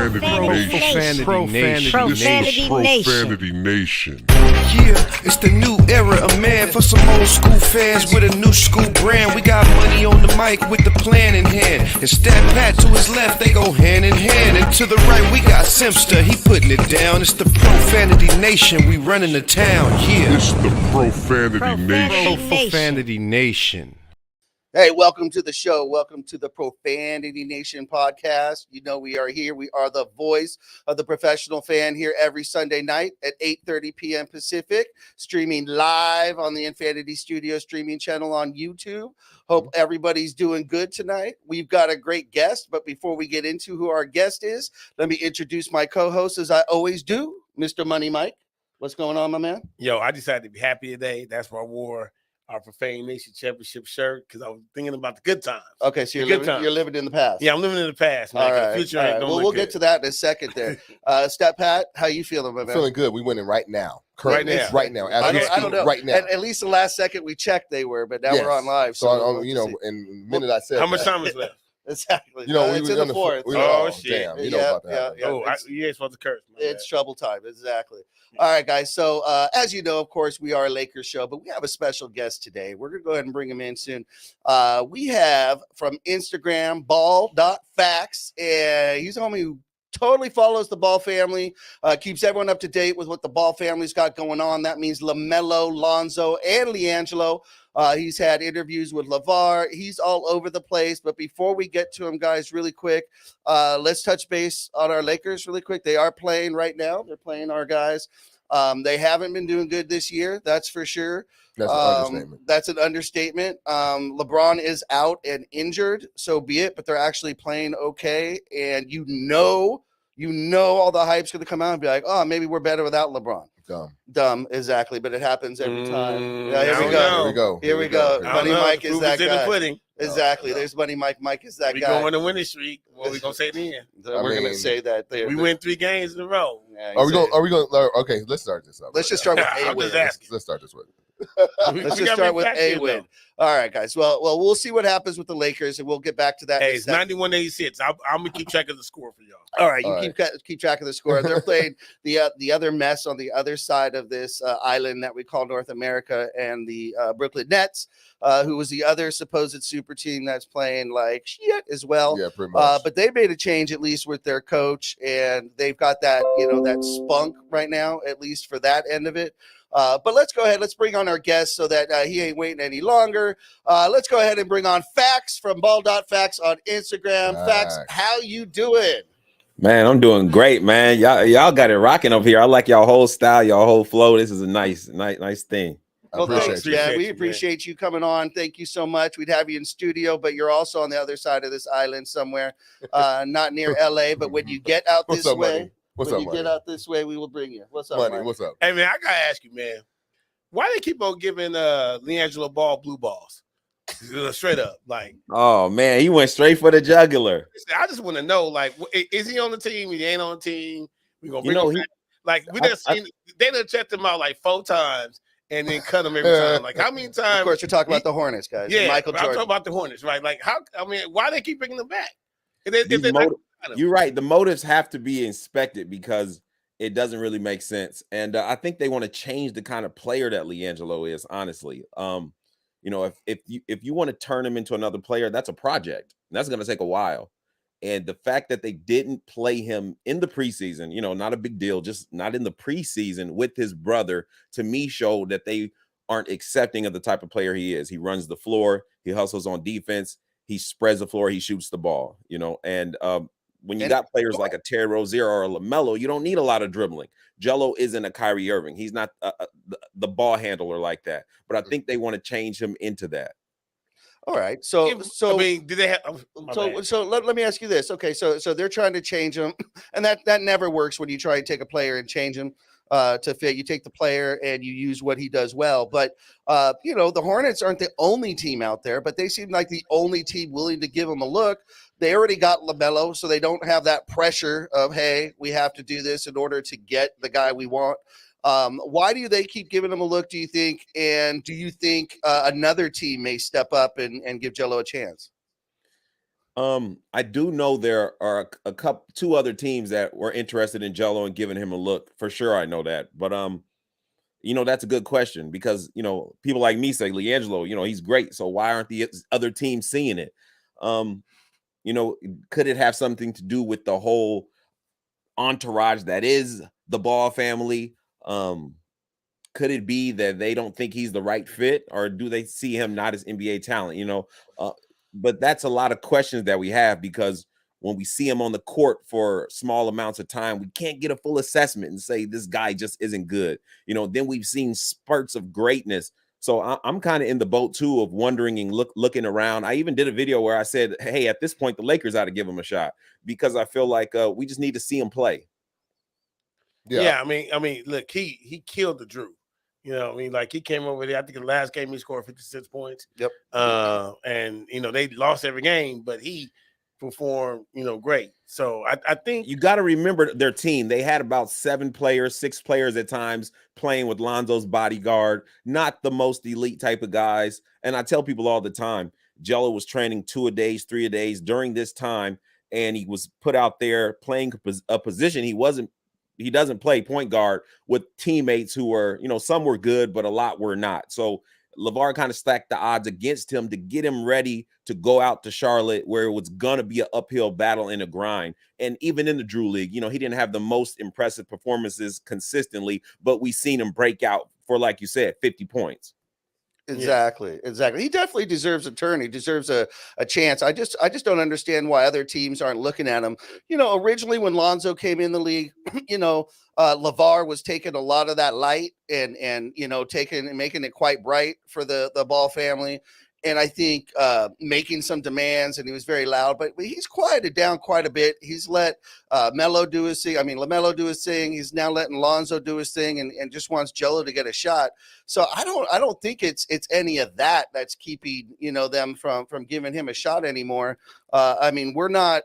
Profanity Nation. Yeah, it's the new era of man for some old school fans with a new school brand. We got money on the mic with the plan in hand. And Stat Pat to his left, they go hand in hand. And to the right, we got Simpster, he putting it down. It's the Profanity Nation, we running the town, yeah. It's the Profanity Nation. Hey, welcome to the show. Welcome to the Profanity Nation podcast. You know we are here. We are the voice of the professional fan here every Sunday night at 8:30 p.m. Pacific, streaming live on the Infinity Studio streaming channel on YouTube. Hope everybody's doing good tonight. We've got a great guest, but before we get into who our guest is, let me introduce my co-host as I always do, Mr. Money Mike. What's going on, my man? Yo, I decided to be happy today. That's why I wore our Profanity Nation Championship shirt because I was thinking about the good times. Okay, so you're living in the past. Yeah, I'm living in the past, man. All right, the future all ain't right. gonna Well, look we'll good. get to that in a second there. Stat Pat, how you feeling, my man? Feeling good. We winning right now. Right now. Right now. I don't know. Right now. At least the last second we checked they were, but now we're on live. So, we'll in the minute I said How much time is left? Exactly. it's in the fourth. Oh, shit. Damn. You know about that. You ain't supposed to curse. It's trouble time. Exactly. All right, guys. So, as you know, of course, we are a Lakers show, but we have a special guest today. We're going to go ahead and bring him in soon. We have from Instagram, ball.facts, and he's a homie who totally follows the Ball family, keeps everyone up to date with what the Ball family's got going on. That means Lamelo, Lonzo, and LiAngelo. He's had interviews with LaVar. He's all over the place. But before we get to him, guys, really quick, let's touch base on our Lakers really quick. They are playing right now. They're playing our guys. They haven't been doing good this year. That's for sure. That's an understatement. That's an understatement. LeBron is out and injured, so be it. But they're actually playing okay. And you know all the hype's going to come out and be like, oh, maybe we're better without LeBron. Dumb, exactly. But it happens every time. Yeah, here we go. Money Mike is that guy. Exactly. There's Money Mike. Mike is that guy. We go on the winning streak. What we gonna say then? We're gonna say that we win 3 games in a row. Yeah, are we going? Okay, let's start this up. Let's just start with a win. Let's start this with. Let's just start with a win. All right, guys. Well, we'll see what happens with the Lakers, and we'll get back to that. Hey, it's 91-86. I'm gonna keep track of the score for y'all. All right, keep track of the score. They're playing the other mess on the other side of this island that we call North America, and the Brooklyn Nets, who was the other supposed super team that's playing like shit as well. Yeah, pretty much. But they made a change at least with their coach, and they've got that that spunk right now, at least for that end of it. But let's go ahead. Let's bring on our guest so that he ain't waiting any longer. Let's go ahead and bring on Facts from ball.facts on Instagram. Facts, how you doing? Man, I'm doing great, man. Y'all got it rocking up here. I like y'all whole style, y'all whole flow. This is a nice thing. Well, thanks, man. We appreciate you coming on. Thank you so much. We'd have you in studio, but you're also on the other side of this island somewhere, not near LA. But when you get out this way, get out this way, we will bring you. What's up, Money? Mike? What's up? Hey, man, I gotta ask you, man, why they keep on giving LiAngelo Ball blue balls? Straight up, like. Oh man, he went straight for the jugular. I just want to know, like, is he on the team? He ain't on the team. We gonna bring him back? Like we just seen they done checked him out like 4 times and then cut him every time. Like how many times? Of course, you're talking about the Hornets, guys. Yeah, Michael Jordan. I'm talking about the Hornets, right? Like how? I mean, why they keep bringing them back? You're right. The motives have to be inspected because it doesn't really make sense. And I think they want to change the kind of player that LiAngelo is. Honestly, if you want to turn him into another player, that's a project. That's going to take a while. And the fact that they didn't play him in the preseason, not a big deal, just not in the preseason with his brother, to me showed that they aren't accepting of the type of player he is. He runs the floor, he hustles on defense, he spreads the floor, he shoots the ball, and when you got players like a Terry Rozier or a LaMelo, you don't need a lot of dribbling. Jello isn't a Kyrie Irving. He's not the ball handler like that. But I think they want to change him into that. All right. So I mean, do they have? So let me ask you this. Okay, so they're trying to change him, and that never works when you try and take a player and change him to fit. You take the player and you use what he does well. But the Hornets aren't the only team out there, but they seem like the only team willing to give him a look. They already got LaMelo, so they don't have that pressure of, hey, we have to do this in order to get the guy we want. Why do they keep giving him a look, do you think? And do you think another team may step up and give Jello a chance? I do know there are two other teams that were interested in Jello and giving him a look. For sure, I know that. But that's a good question because people like me say LiAngelo, he's great. So why aren't the other teams seeing it? Could it have something to do with the whole entourage that is the Ball family? Could it be that they don't think he's the right fit, or do they see him not as NBA talent? But that's a lot of questions that we have because when we see him on the court for small amounts of time, we can't get a full assessment and say this guy just isn't good. Then we've seen spurts of greatness. So I'm kind of in the boat too of wondering and looking around. I even did a video where I said, hey, at this point, the Lakers ought to give him a shot because I feel like we just need to see him play. Yeah. I mean, look, he killed the Drew. Like he came over there. I think the last game he scored 56 points. Yep. And they lost every game, but he performed, great. So I think you got to remember their team. They had about 7 players, 6 players at times playing with Lonzo's bodyguard, not the most elite type of guys. And I tell people all the time, Jello was training 2 a days, 3 a days during this time, and he was put out there playing a position he doesn't play point guard with teammates who were, some were good, but a lot were not. So LaVar kind of stacked the odds against him to get him ready to go out to Charlotte where it was going to be an uphill battle and a grind. And even in the Drew League, he didn't have the most impressive performances consistently, but we seen him break out for, like you said, 50 points. Exactly. He definitely deserves a turn. He deserves a chance. I just don't understand why other teams aren't looking at him. Originally when Lonzo came in the league, LaVar was taking a lot of that light and making it quite bright for the Ball family. And I think making some demands, and he was very loud, but he's quieted down quite a bit. He's let Lamelo do his thing. He's now letting Lonzo do his thing, and just wants Jello to get a shot. So I don't think it's any of that that's keeping them from giving him a shot anymore. We're not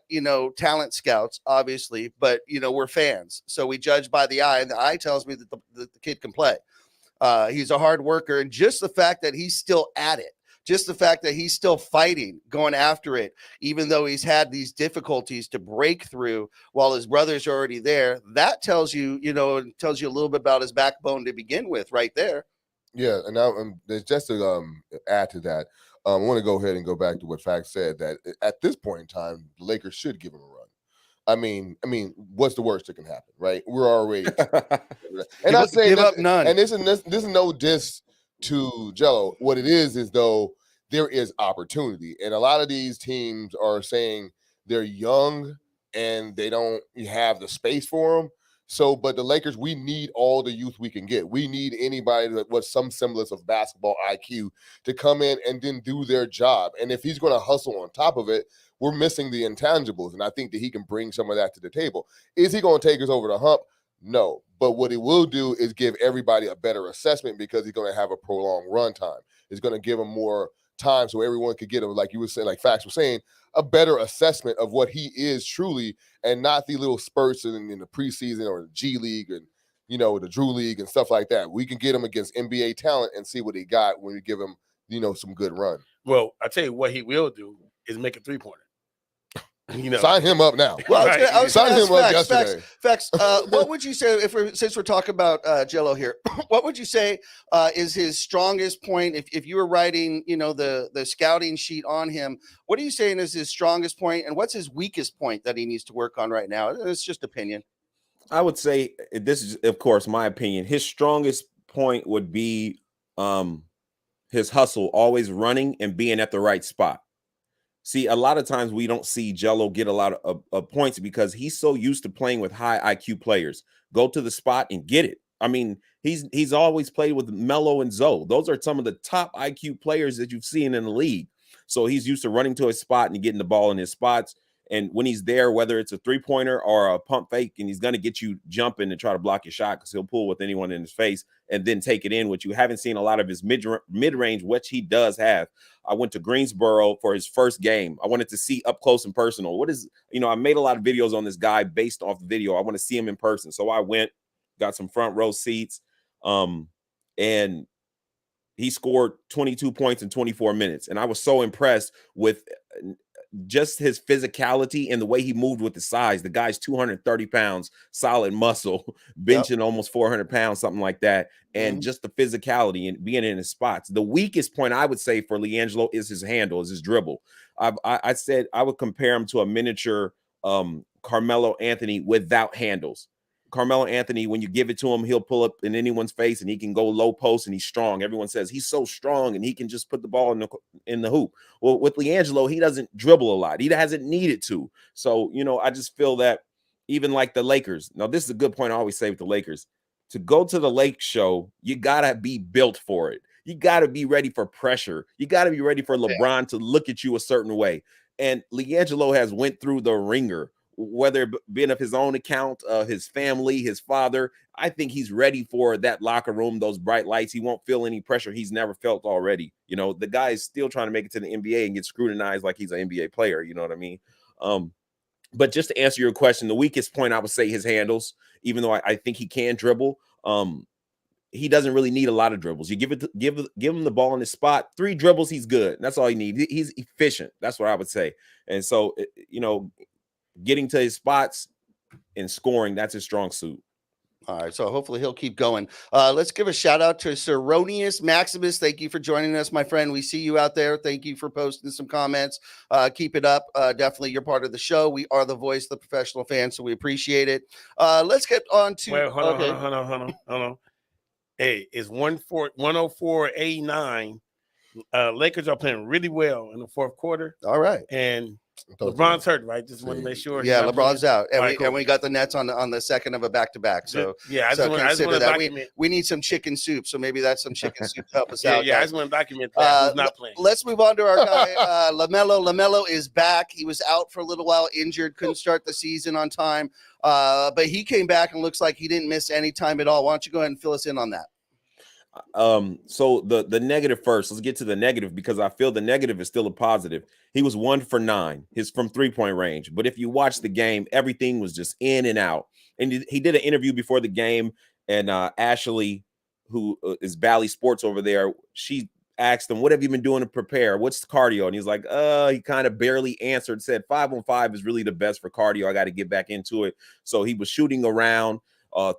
talent scouts, obviously, but we're fans, so we judge by the eye, and the eye tells me that the kid can play. He's a hard worker, and just the fact that he's still at it. Just the fact that he's still fighting, going after it, even though he's had these difficulties to break through while his brother's already there, that tells you, tells you a little bit about his backbone to begin with right there. Yeah, and just to add to that, I want to go ahead and go back to what Facts said, that at this point in time, the Lakers should give him a run. I mean, what's the worst that can happen, right? We're already and I say give up none. And this is no diss to Jello. What it is though there is opportunity, and a lot of these teams are saying they're young and they don't have the space for them. So, but the Lakers, we need all the youth we can get. We need anybody that was some semblance of basketball IQ to come in and then do their job. And if he's going to hustle on top of it, we're missing the intangibles. And I think that he can bring some of that to the table. Is he going to take us over the hump? No. But what he will do is give everybody a better assessment because he's going to have a prolonged run time. It's going to give him more time so everyone could get him, like you were saying, like Facts were saying, a better assessment of what he is truly, and not the little spurts in the preseason or the G League and the Drew League and stuff like that. We can get him against NBA talent and see what he got when we give him some good run. Well, I tell you what he will do is make a 3-pointer. Sign him up now. Well, I was signed him up Facts, yesterday. Facts. What would you say since we're talking about Jello here? What would you say is his strongest point? If you were writing, the scouting sheet on him, what are you saying is his strongest point, and what's his weakest point that he needs to work on right now? It's just opinion. I would say this is, of course, my opinion. His strongest point would be his hustle, always running and being at the right spot. See, a lot of times we don't see Jello get a lot of points because he's so used to playing with high IQ players. Go to the spot and get it. I mean, he's always played with Melo and Zoe. Those are some of the top IQ players that you've seen in the league. So he's used to running to his spot and getting the ball in his spots. And when he's there, whether it's a 3-pointer or a pump fake, and he's going to get you jumping and try to block your shot because he'll pull with anyone in his face and then take it in, which you haven't seen a lot of his mid-range, which he does have. I went to Greensboro for his first game. I wanted to see up close and personal. I made a lot of videos on this guy based off the video. I want to see him in person. So I went, got some front row seats, and he scored 22 points in 24 minutes. And I was so impressed with just his physicality and the way he moved with the size. The guy's 230 pounds, solid muscle, benching almost 400 pounds, something like that. And just the physicality and being in his spots. The weakest point I would say for LiAngelo is his handle, is his dribble. I said I would compare him to a miniature Carmelo Anthony without handles. Carmelo Anthony, when you give it to him, he'll pull up in anyone's face and he can go low post and he's strong. Everyone says he's so strong and he can just put the ball in the hoop. Well, with LiAngelo, he doesn't dribble a lot. He hasn't needed to. So, I just feel that even like the Lakers. Now, this is a good point I always say with the Lakers. To go to the Lake show, you got to be built for it. You got to be ready for pressure. You got to be ready for LeBron to look at you a certain way. And LiAngelo has went through the ringer, whether it being of his own account, his family, his father. I think he's ready for that locker room, those bright lights. He won't feel any pressure he's never felt already. The guy is still trying to make it to the NBA and get scrutinized like he's an NBA player. You know what I mean? But just to answer your question, the weakest point, I would say his handles, even though I think he can dribble. He doesn't really need a lot of dribbles. You give him the ball in his spot, 3 dribbles, he's good. That's all he needs. He's efficient. That's what I would say. And so, getting to his spots and scoring, that's his strong suit. All right, so hopefully he'll keep going. Let's give a shout out to Seronius Maximus. Thank you for joining us, my friend. We see you out there. Thank you for posting some comments. Keep it up. Definitely, you're part of the show. We are the voice of the professional fan, so we appreciate it. Let's get on to. Wait, hold on. Hey, it's 104-89. Lakers are playing really well in the fourth quarter. All right, and LeBron's hurt, right? Just want to make sure. Yeah, LeBron's out, and we got the Nets on the second of a back-to-back. So yeah, I just want to document. We need some chicken soup, so maybe that's some chicken soup to help us out. Yeah, I just want to document that. Who's not playing? Let's move on to our guy, Lamelo. Lamelo is back. He was out for a little while, injured, couldn't start the season on time, but he came back and looks like he didn't miss any time at all. Why don't you go ahead and fill us in on that? So the negative first. Let's get to the negative because I feel the negative is still a positive. He was 1 for 9, from 3-point range. But if you watch the game, everything was just in and out. And he did an interview before the game, and Ashley, who is Bally Sports over there, she asked him, "What have you been doing to prepare? What's the cardio?" And he's like, he kind of barely answered. Said 5-on-5 is really the best for cardio. I got to get back into it. So he was shooting around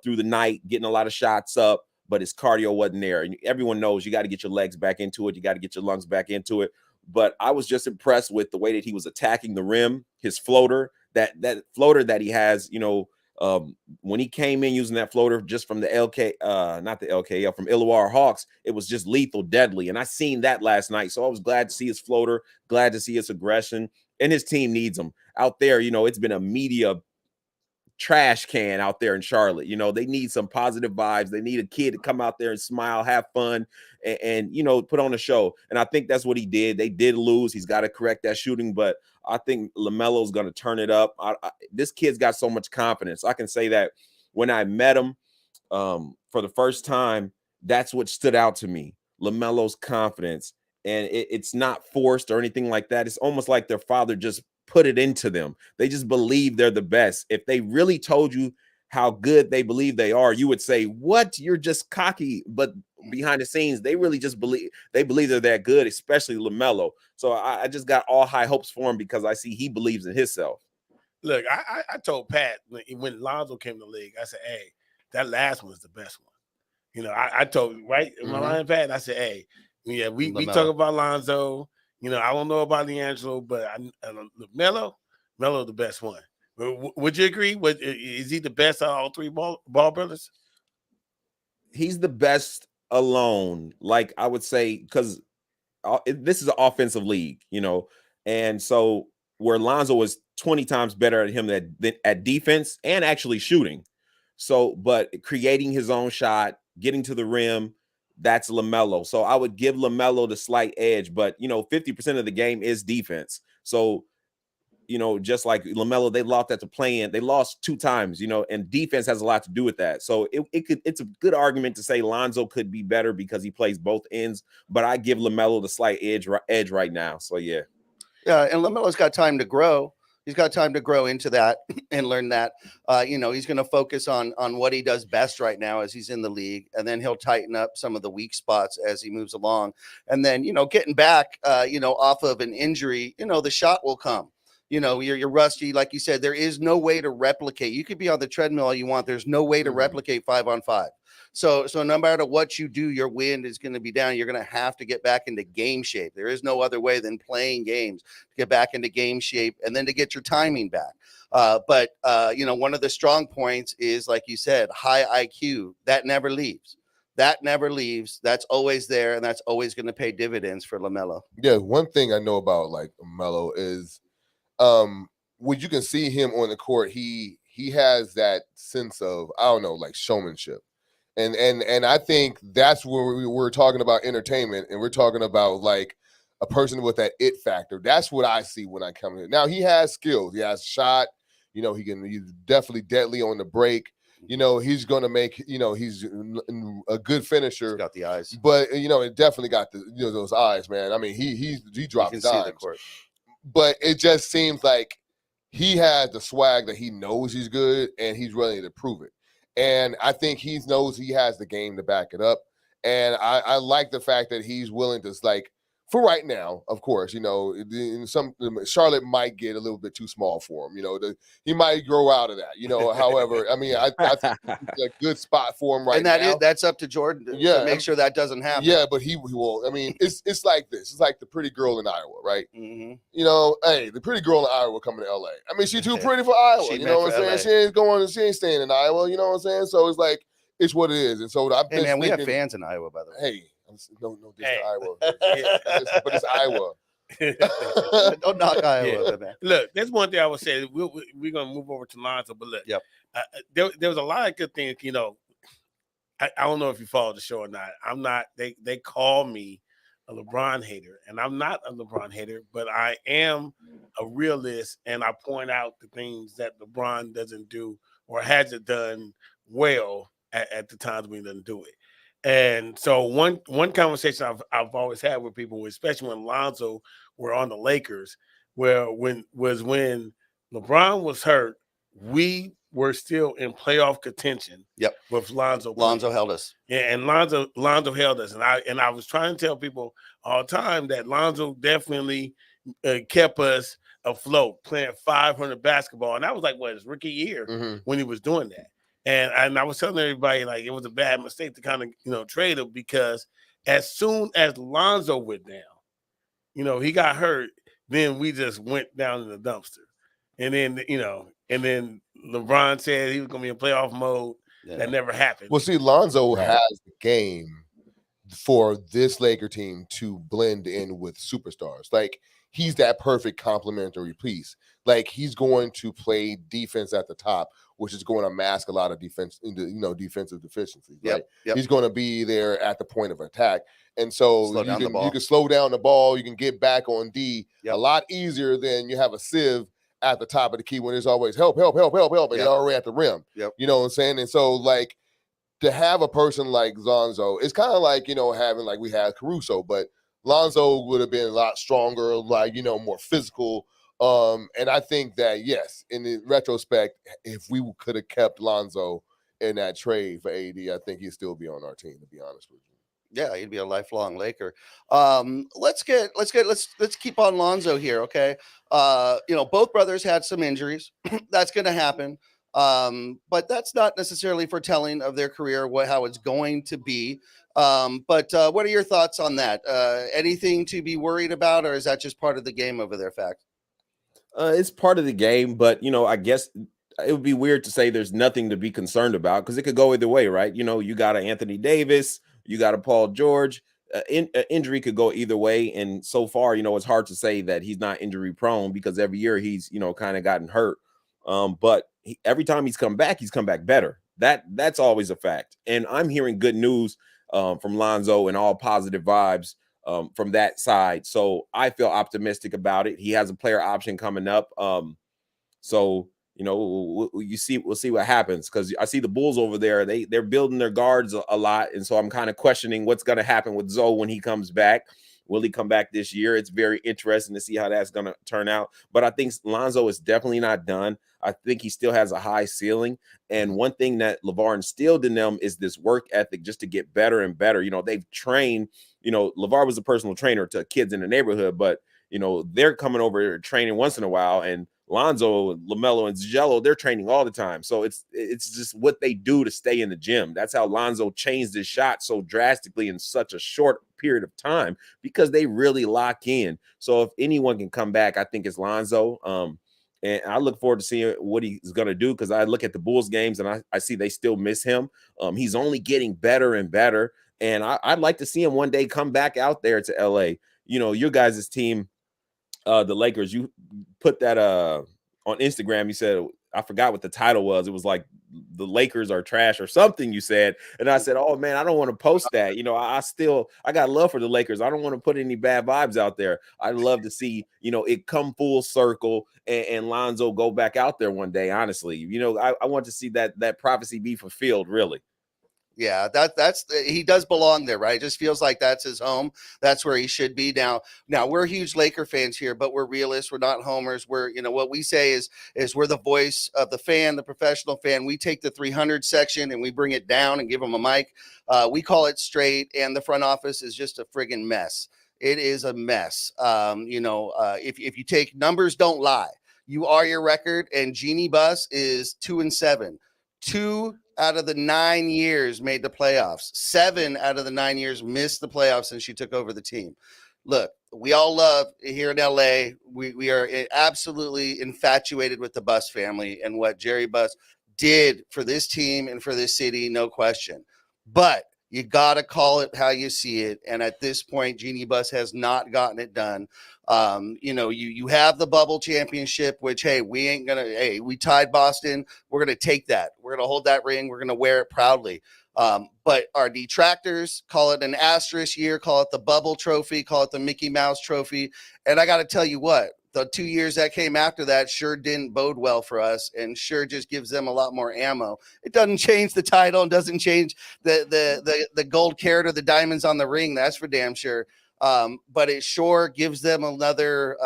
through the night, getting a lot of shots up. But his cardio wasn't there. And everyone knows you got to get your legs back into it. You got to get your lungs back into it. But I was just impressed with the way that he was attacking the rim, his floater, that floater that he has, when he came in using that floater just from the from Illawarra Hawks, it was just lethal, deadly. And I seen that last night. So I was glad to see his floater, glad to see his aggression, and his team needs him out there. It's been a media trash can out there in Charlotte. They need some positive vibes. They need a kid to come out there and smile, have fun, and put on a show. And I think that's what he did. They did lose. He's got to correct that shooting, but I think LaMelo's going to turn it up. This kid's got so much confidence. I can say that when I met him for the first time, that's what stood out to me. LaMelo's confidence, and it's not forced or anything like that. It's almost like their father just put it into them. They just believe they're the best. If they really told you how good they believe they are, you would say, "What? You're just cocky." But behind the scenes, they really just believe they're that good, especially LaMelo. So I just got all high hopes for him because I see he believes in himself. Look, I told Pat when Lonzo came to the league, I said, "Hey, that last one is the best one." I told right in my line, Pat. I said, "Hey, yeah, we talk about Lonzo. I don't know about LiAngelo, but Melo the best one." Would you agree? Is he the best of all 3 ball brothers? He's the best alone. Like I would say, because this is an offensive league, and so where Lonzo was 20 times better at him at defense and actually shooting. So, but creating his own shot, getting to the rim, that's LaMelo. So I would give LaMelo the slight edge, but 50% of the game is defense. So, just like LaMelo, they lost at the play-in. They lost 2 times, and defense has a lot to do with that. So it's a good argument to say Lonzo could be better because he plays both ends, but I give LaMelo the slight edge right now. So yeah. Yeah, and LaMelo's got time to grow. He's got time to grow into that and learn that. He's going to focus on what he does best right now as he's in the league, and then he'll tighten up some of the weak spots as he moves along. And then, getting back, off of an injury, the shot will come. You're rusty, like you said. There is no way to replicate. You could be on the treadmill all you want. There's no way to replicate 5-on-5. So no matter what you do, your wind is going to be down. You're going to have to get back into game shape. There is no other way than playing games to get back into game shape and then to get your timing back. But one of the strong points is, like you said, high IQ. That never leaves. That's always there, and that's always going to pay dividends for LaMelo. Yeah, one thing I know about like Melo is when you can see him on the court, he has that sense of, I don't know, like showmanship. And I think that's where we're talking about entertainment, and we're talking about like a person with that it factor. That's what I see when I come here. Now he has skills. He has shot. He's definitely deadly on the break. He's going to make. He's a good finisher. He's got the eyes, but it definitely got those eyes, man. I mean, he drops dimes. But it just seems like he has the swag that he knows he's good, and he's ready to prove it. And I think he knows he has the game to back it up. And I like the fact that he's willing to, like, for right now, of course, Charlotte might get a little bit too small for him. He might grow out of that. However, I mean, I think it's a good spot for him right now. That's up to Jordan to make sure that doesn't happen. Yeah, but he will. I mean, it's like this. It's like the pretty girl in Iowa, right? Mm-hmm. Hey, the pretty girl in Iowa coming to LA. I mean, she's too pretty for Iowa. You know what I'm saying? She ain't staying in Iowa. You know what I'm saying? So it's like, it's what it is. And so I've been we have fans in Iowa, by the way. Hey, no diss to Iowa. But it's Iowa. Don't knock Iowa, man. Look, there's one thing I would say. We're going to move over to Lonzo, but look, there was a lot of good things. I don't know if you follow the show or not. I'm not. They call me a LeBron hater, and I'm not a LeBron hater, but I am a realist, and I point out the things that LeBron doesn't do or hasn't done well at the times when he doesn't do it. And so one conversation I've always had with people, especially when Lonzo were on the Lakers, when LeBron was hurt, we were still in playoff contention. Yep. With Lonzo. Lonzo held us. Yeah, and Lonzo held us. And I was trying to tell people all the time that Lonzo definitely kept us afloat, playing 500 basketball. And that was like his rookie year when he was doing that. And I was telling everybody, like, it was a bad mistake to kind of, trade him, because as soon as Lonzo went down, he got hurt, then we just went down in the dumpster. And then, LeBron said he was going to be in playoff mode. Yeah. That never happened. Well, see, Lonzo has the game for this Laker team to blend in with superstars. Like, he's that perfect complementary piece. Like, he's going to play defense at the top, which is going to mask a lot of defensive deficiencies. Right? Yep. He's going to be there at the point of attack. And so you can slow down the ball. You can get back on D a lot easier than you have a sieve at the top of the key when there's always help, and they're already at the rim. Yep. You know what I'm saying? And so, like, to have a person like Lonzo, it's kind of like, having, like, we had Caruso, but Lonzo would have been a lot stronger, like, more physical. And I think that, yes, in the retrospect, if we could have kept Lonzo in that trade for AD, I think he'd still be on our team, to be honest with you. Yeah, he'd be a lifelong Laker. Let's keep on Lonzo here, okay? Both brothers had some injuries. That's going to happen. But that's not necessarily foretelling of their career, how it's going to be. But what are your thoughts on that? Anything to be worried about, or is that just part of the game over there, Fact? It's part of the game, but, I guess it would be weird to say there's nothing to be concerned about, because it could go either way, right? You got an Anthony Davis, you got a Paul George. Injury could go either way, and so far, it's hard to say that he's not injury prone, because every year he's, kind of gotten hurt. But every time he's come back better. That's always a fact. And I'm hearing good news from Lonzo and all positive vibes from that side. So I feel optimistic about it. He has a player option coming up. So we'll see what happens, because I see the Bulls over there. They're building their guards a lot, and so I'm kind of questioning what's going to happen with Zoe when he comes back. Will he come back this year? It's very interesting to see how that's going to turn out. But I think Lonzo is definitely not done. I think he still has a high ceiling. And one thing that LaVar instilled in them is this work ethic just to get better and better. They've trained, LaVar was a personal trainer to kids in the neighborhood, but, they're coming over training once in a while. And Lonzo, Lamelo, and LiAngelo, they're training all the time. So it's just what they do to stay in the gym. That's how Lonzo changed his shot so drastically in such a short period of time, because they really lock in. So if anyone can come back, I think it's Lonzo. And I look forward to seeing what he's going to do, because I look at the Bulls games and I see they still miss him. He's only getting better and better. And I'd like to see him one day come back out there to LA. Your guys' team, the Lakers, you put that on Instagram. You said, I forgot what the title was. It was like the Lakers are trash or something you said. And I said, oh man, I don't want to post that. I got love for the Lakers. I don't want to put any bad vibes out there. I'd love to see, it come full circle and Lonzo go back out there one day. Honestly, I want to see that prophecy be fulfilled, really. Yeah, that's he does belong there, right? It just feels like that's his home. That's where he should be. Now we're huge Laker fans here, but we're realists. We're not homers. We're, what we say is we're the voice of the fan, the professional fan. We take the 300 section and we bring it down and give them a mic. We call it straight, and the front office is just a friggin' mess. It is a mess. If you take numbers, don't lie. You are your record, and Jeannie Buss is 2-7. 2 out of the 9 years made the playoffs. 7 out of the 9 years missed the playoffs since she took over the team. Look, we all love here in LA. We are absolutely infatuated with the Buss family and what Jerry Buss did for this team and for this city, no question. But you got to call it how you see it. And at this point, Jeannie Buss has not gotten it done. You have the bubble championship, which, hey, we tied Boston. We're going to take that. We're going to hold that ring. We're going to wear it proudly. But our detractors call it an asterisk year, call it the bubble trophy, call it the Mickey Mouse trophy. And I got to tell you what, the 2 years that came after that sure didn't bode well for us, and sure just gives them a lot more ammo. It doesn't change the title and doesn't change the gold carat or the diamonds on the ring. That's for damn sure. But it sure gives them another,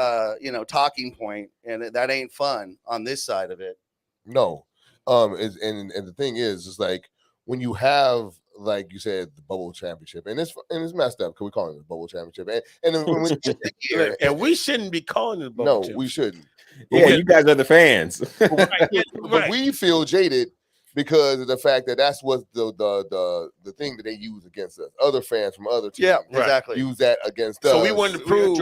talking point, and that ain't fun on this side of it. No. And the thing is, it's like when you have, like you said, the bubble championship, and it's messed up because we call it the bubble championship, and we shouldn't be calling it the bubble championship. We shouldn't. Yeah, you guys are the fans. But we feel jaded because of the fact that that's what the thing that they use against us. Other fans from other teams, exactly, use that against us. So we wanted to prove.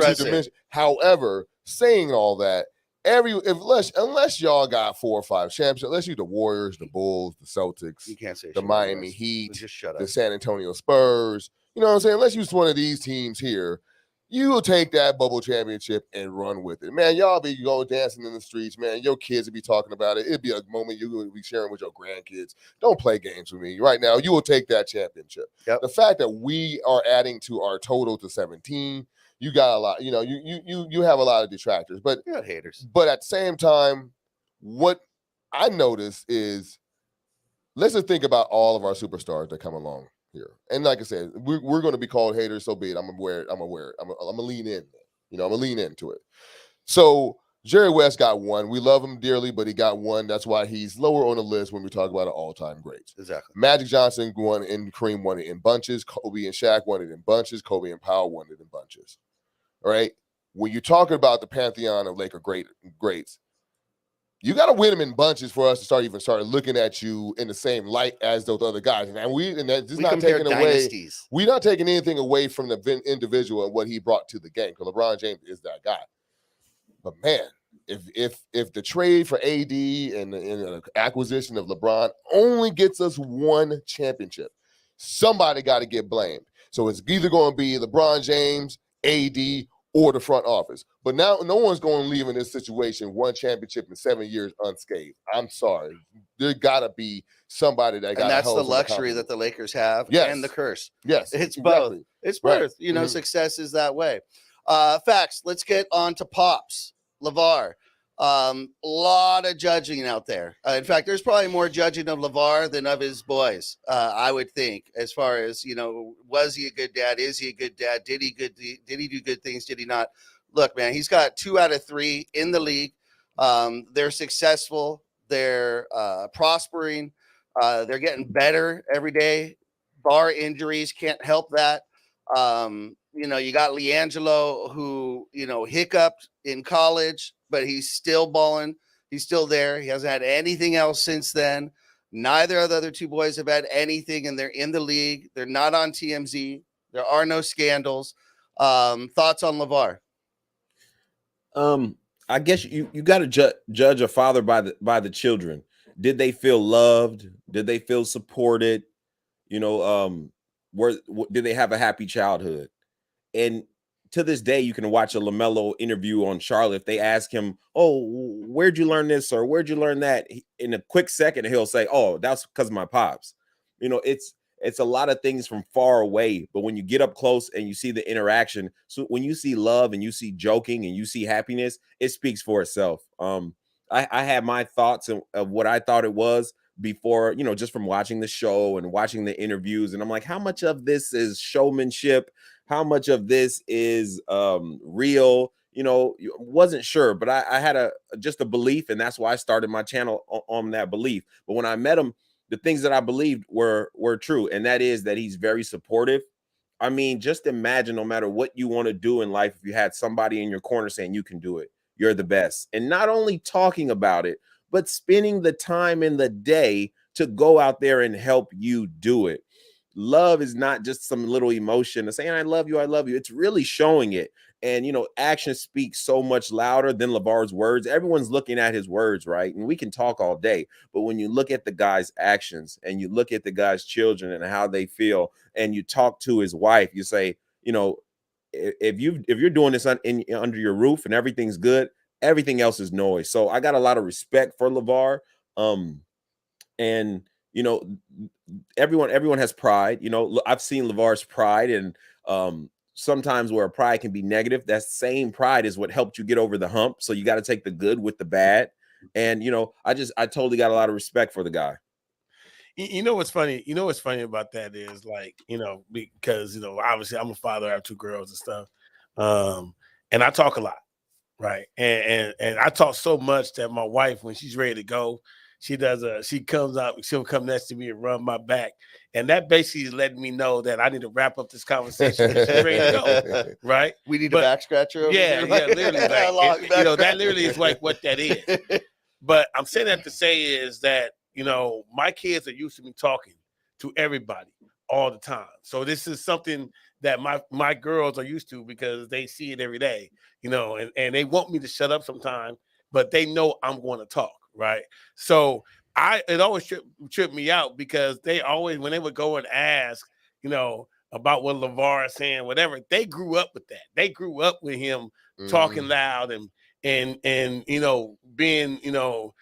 However, saying all that, unless y'all got 4 or 5 championships, unless you the Warriors, the Bulls, the Celtics, you can't say the Miami Heat, just shut up. The San Antonio Spurs, you know what I'm saying? Unless you're one of these teams here, you will take that bubble championship and run with it. Man, y'all be going dancing in the streets, man. Your kids will be talking about it. It'll be a moment you will be sharing with your grandkids. Don't play games with me. Right now, you will take that championship. Yep. The fact that we are adding to our total to 17, you got a lot, you have a lot of detractors, but you got haters. But at the same time, what I notice is, let's just think about all of our superstars that come along here. And like I said, we're going to be called haters, so be it. I'm gonna wear it. I'm gonna lean in. I'm gonna lean into it. So Jerry West got 1. We love him dearly, but he got 1. That's why he's lower on the list when we talk about all-time greats. Exactly. Magic Johnson won, and Kareem won it in bunches. Kobe and Shaq won it in bunches. Kobe and Powell won it in bunches. All right. When you're talking about the pantheon of Laker greats, you got to win them in bunches for us to start looking at you in the same light as those other guys. And that's not taking away. We're not taking anything away from the individual and what he brought to the game, because LeBron James is that guy. But man, if the trade for AD and the acquisition of LeBron only gets us 1 championship, somebody got to get blamed. So it's either going to be LeBron James, AD, or the front office. But now no one's going to leave in this situation 1 championship in 7 years unscathed. I'm sorry. There got to be somebody that got. And that's the luxury that the Lakers have, and the curse. Yes, it's exactly. both. It's both. Success is that way. Facts. Let's get on to Pops. LaVar, A lot of judging out there. In fact, there's probably more judging of LaVar than of his boys. I would think, as far as, you know, was he a good dad? Is he a good dad? Did he do good things? Did he not? Look, man, he's got 2 out of 3 in the league. They're successful. They're prospering. They're getting better every day. Bar injuries can't help that. You know, you got LiAngelo, who, you know, hiccuped in college, but he's still balling. He's still there. He hasn't had anything else since then. Neither of the other 2 boys have had anything, and they're in the league. They're not on TMZ. There are no scandals. Thoughts on LaVar? I guess you got to judge a father by the children. Did they feel loved? Did they feel supported? You know, did they have a happy childhood? And to this day, you can watch a Lamelo interview on Charlotte. If they ask him, "Oh, where'd you learn this?" or "Where'd you learn that?" in a quick second, he'll say, "Oh, that's because of my pops." You know, it's a lot of things from far away, but when you get up close and you see the interaction, so when you see love and you see joking and you see happiness, it speaks for itself. I had my thoughts of what I thought it was before, you know, just from watching the show and watching the interviews, and I'm like, how much of this is showmanship? How much of this is real? You know, wasn't sure, but I had just a belief, and that's why I started my channel on that belief. But when I met him, the things that I believed were true, and that is that he's very supportive. I mean, just imagine, no matter what you want to do in life, if you had somebody in your corner saying you can do it, you're the best, and not only talking about it, but spending the time in the day to go out there and help you do it. Love is not just some little emotion of saying, I love you, I love you. It's really showing it. And, you know, actions speak so much louder than LaVar's words. Everyone's looking at his words, right? And we can talk all day, but when you look at the guy's actions and you look at the guy's children and how they feel, and you talk to his wife, you say, you know, if you're doing this under your roof and everything's good, everything else is noise. So I got a lot of respect for LaVar. And you know, everyone has pride. You know, I've seen LaVar's pride, and sometimes where pride can be negative, that same pride is what helped you get over the hump. So you got to take the good with the bad. And you know, I totally got a lot of respect for the guy. You know what's funny? You know what's funny about that is, like, you know, because, you know, obviously I'm a father, I have 2 girls and stuff. And I talk a lot, right? And I talk so much that my wife, when she's ready to go, she comes out, she'll come next to me and rub my back. And that basically is letting me know that I need to wrap up this conversation. She's ready to go, right? We need a back scratcher over yeah, here. yeah, literally. Like, you know, that literally is like what that is. But I'm saying that to say is that, you know, my kids are used to me talking to everybody all the time. So this is something that my girls are used to because they see it every day, you know, and they want me to shut up sometime, but they know I'm going to talk, right? So it always tripped me out because they always, when they would go and ask, you know, about what LaVar is saying, whatever, they grew up with that. They grew up with him talking loud and you know, being, you know,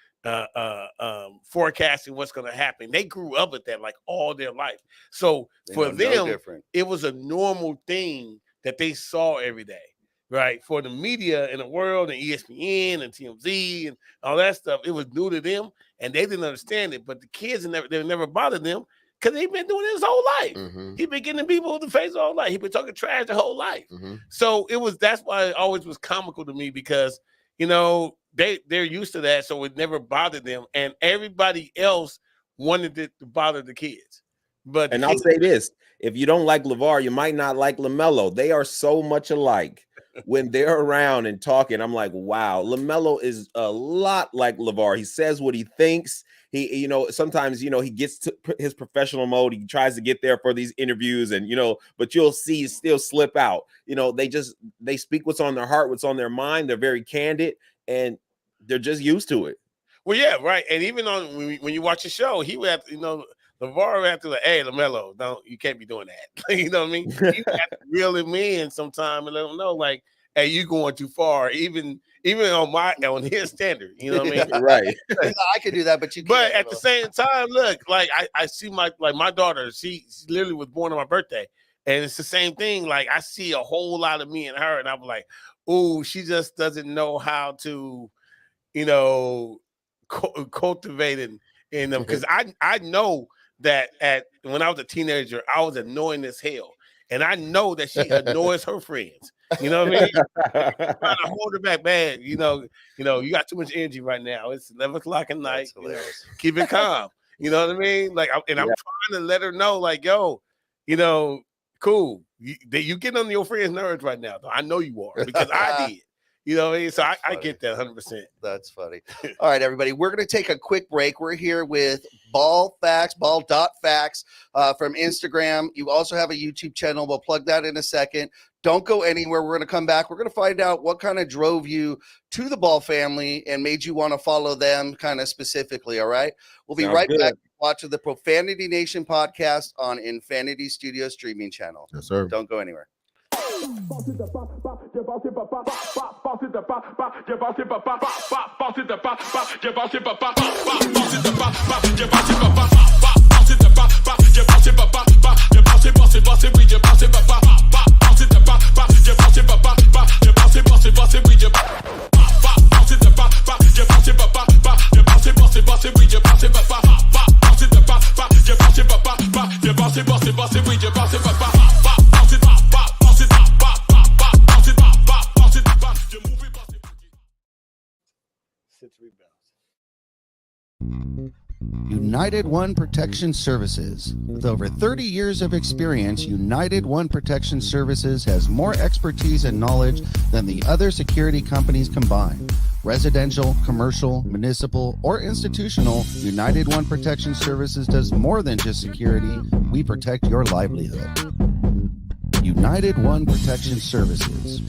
forecasting what's going to happen. They grew up with that like all their life. So for them, it was a normal thing that they saw every day, right? For the media in the world and ESPN and TMZ and all that stuff, it was new to them and they didn't understand it. But the kids, they never bothered them because they've been doing it his whole life. He's been getting people in the face all life. He's been talking trash the whole life. So that's why it always was comical to me because, you know, they're used to that, so it never bothered them, and everybody else wanted it to bother the kids. But I'll say this: if you don't like LaVar, you might not like LaMelo. They are so much alike. When they're around and talking, I'm like, wow, LaMelo is a lot like LaVar. He says what he thinks. He, you know, sometimes, you know, he gets to his professional mode. He tries to get there for these interviews, and you know, but you'll see still slip out. You know, they speak what's on their heart, what's on their mind. They're very candid, and they're just used to it. Well, yeah, right. And even on when you watch the show, he would have to, you know, LaVar would have to like, hey, LaMelo, you can't be doing that. You know what I mean? You have to reel him in sometime and let him know, like, hey, you going too far, even on his standard. You know what I mean? Right. I could do that, but you can't. But at the same time, look, like I see my daughter, she literally was born on my birthday. And it's the same thing. Like I see a whole lot of me in her, and I'm like, oh, she just doesn't know how to cultivating in them, because I know that when I was a teenager, I was annoying as hell, and I know that she annoys her friends. You know what I mean? Trying to hold her back, man. You got too much energy right now. It's 11 o'clock at night. Keep it calm. You know what I mean? Like, I'm trying to let her know, like, yo, cool. You getting on your friends' nerves right now. Though. I know you are, because I did. You know what I mean? So I get that 100%. That's funny. All right, everybody. We're going to take a quick break. We're here with ball.facts from Instagram. You also have a YouTube channel. We'll plug that in a second. Don't go anywhere. We're going to come back. We're going to find out what kind of drove you to the Ball family and made you want to follow them kind of specifically. All right. We'll be right back watching the Profanity Nation podcast on Infinity Studio streaming channel. Yes, sir. Don't go anywhere. United One Protection Services. With over 30 years of experience, United One Protection Services has more expertise and knowledge than the other security companies combined. Residential, commercial, municipal, or institutional, United One Protection Services does more than just security. We protect your livelihood. United One Protection Services.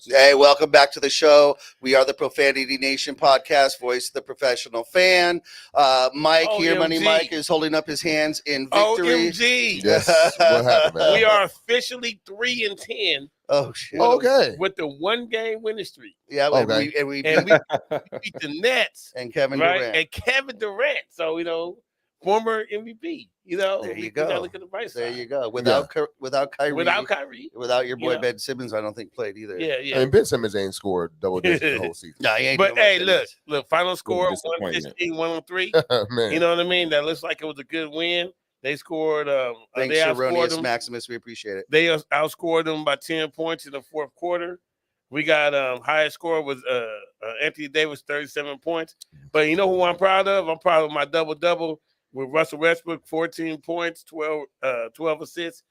Hey, welcome back to the show. We are the Profanity Nation podcast, voice of the professional fan. Mike here, Money Mike, is holding up his hands in victory. OMG. Yes. What happened, man? We are officially 3-10. Oh, shit. Okay. With the 1-game winning streak. Yeah, okay. we we beat the Nets. And Kevin right? Durant. And Kevin Durant. So, former MVP. There you go. Look at the right side. There you go. Without Kyrie. Without Kyrie. Without your boy Ben Simmons, I don't think played either. Yeah. And Ben Simmons ain't scored double digits the whole season. No, he ain't. But hey, look, final score 115, 103. Man. You know what I mean? That looks like it was a good win. They scored. Thanks, Erroneous Maximus. We appreciate it. They outscored them by 10 points in the fourth quarter. We got highest score was Anthony Davis, 37 points. But you know who I'm proud of? I'm proud of my double-double with Russell Westbrook, 14 points, 12 assists,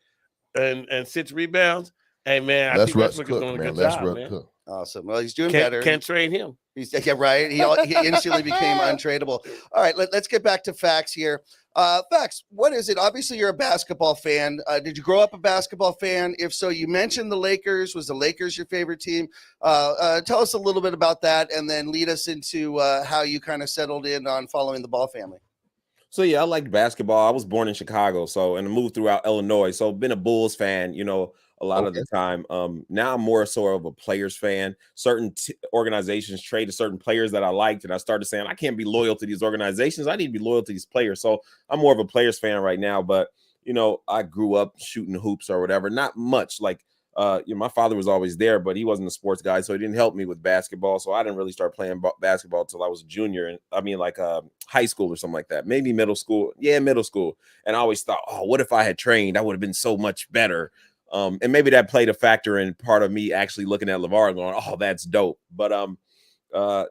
and 6 rebounds. Hey, man, I think Westbrook is doing a good job, man. Cook. Awesome. Well, he's doing better. Can't trade him. Yeah, right. He instantly became untradeable. All right, let's get back to Facts here. Facts, what is it? Obviously, you're a basketball fan. Did you grow up a basketball fan? If so, you mentioned the Lakers. Was the Lakers your favorite team? Tell us a little bit about that, and then lead us into how you kind of settled in on following the Ball family. So, yeah, I liked basketball. I was born in Chicago, and I moved throughout Illinois. So, been a Bulls fan, a lot of the time. Now I'm more so of a players fan. Certain organizations traded certain players that I liked, and I started saying, I can't be loyal to these organizations. I need to be loyal to these players. So, I'm more of a players fan right now. But, I grew up shooting hoops or whatever. Not much. Like, my father was always there, but he wasn't a sports guy, so he didn't help me with basketball. So I didn't really start playing basketball until I was a junior, and high school or something like that, maybe middle school. Yeah, middle school. And I always thought, oh, what if I had trained? I would have been so much better. And maybe that played a factor in part of me actually looking at LaVar and going, oh, that's dope. But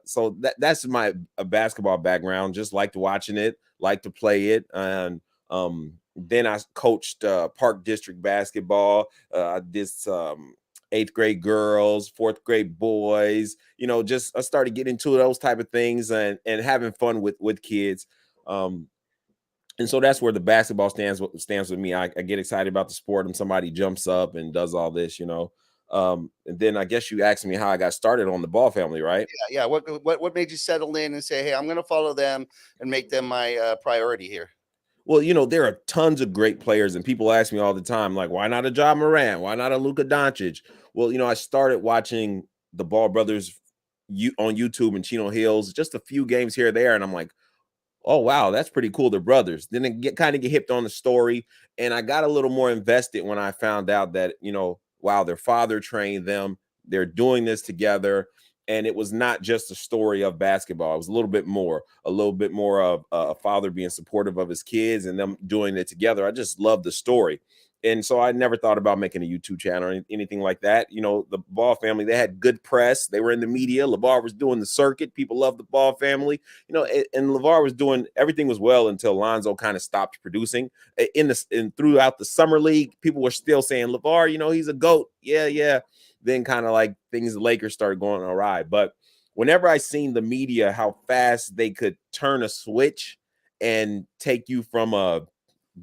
so that's my basketball background. Just liked watching it, liked to play it, and then I coached Park District basketball. I did 8th grade girls, 4th grade boys. I started getting into those type of things and having fun with kids. And so that's where the basketball stands with me. I get excited about the sport, and somebody jumps up and does all this, And then I guess you asked me how I got started on the Ball family, right? Yeah. What made you settle in and say, hey, I'm going to follow them and make them my priority here? Well, there are tons of great players, and people ask me all the time, like, why not a Ja Morant? Why not a Luka Doncic? Well, I started watching the Ball brothers on YouTube and Chino Hills, just a few games here or there, and I'm like, oh wow, that's pretty cool. They're brothers. Then it kind of get hipped on the story, and I got a little more invested when I found out that wow, their father trained them. They're doing this together, and it was not just a story of basketball. It was a little bit more of a father being supportive of his kids and them doing it together. I just love the story. And so I never thought about making a YouTube channel or anything like that. The Ball family, they had good press. They were in the media. LaVar was doing the circuit. People loved the Ball family. And LaVar was doing, everything was well until Lonzo kind of stopped producing. Throughout the summer league, people were still saying, LaVar, he's a GOAT. Yeah. Then kind of like things, the Lakers started going awry. But whenever I seen the media, how fast they could turn a switch and take you from a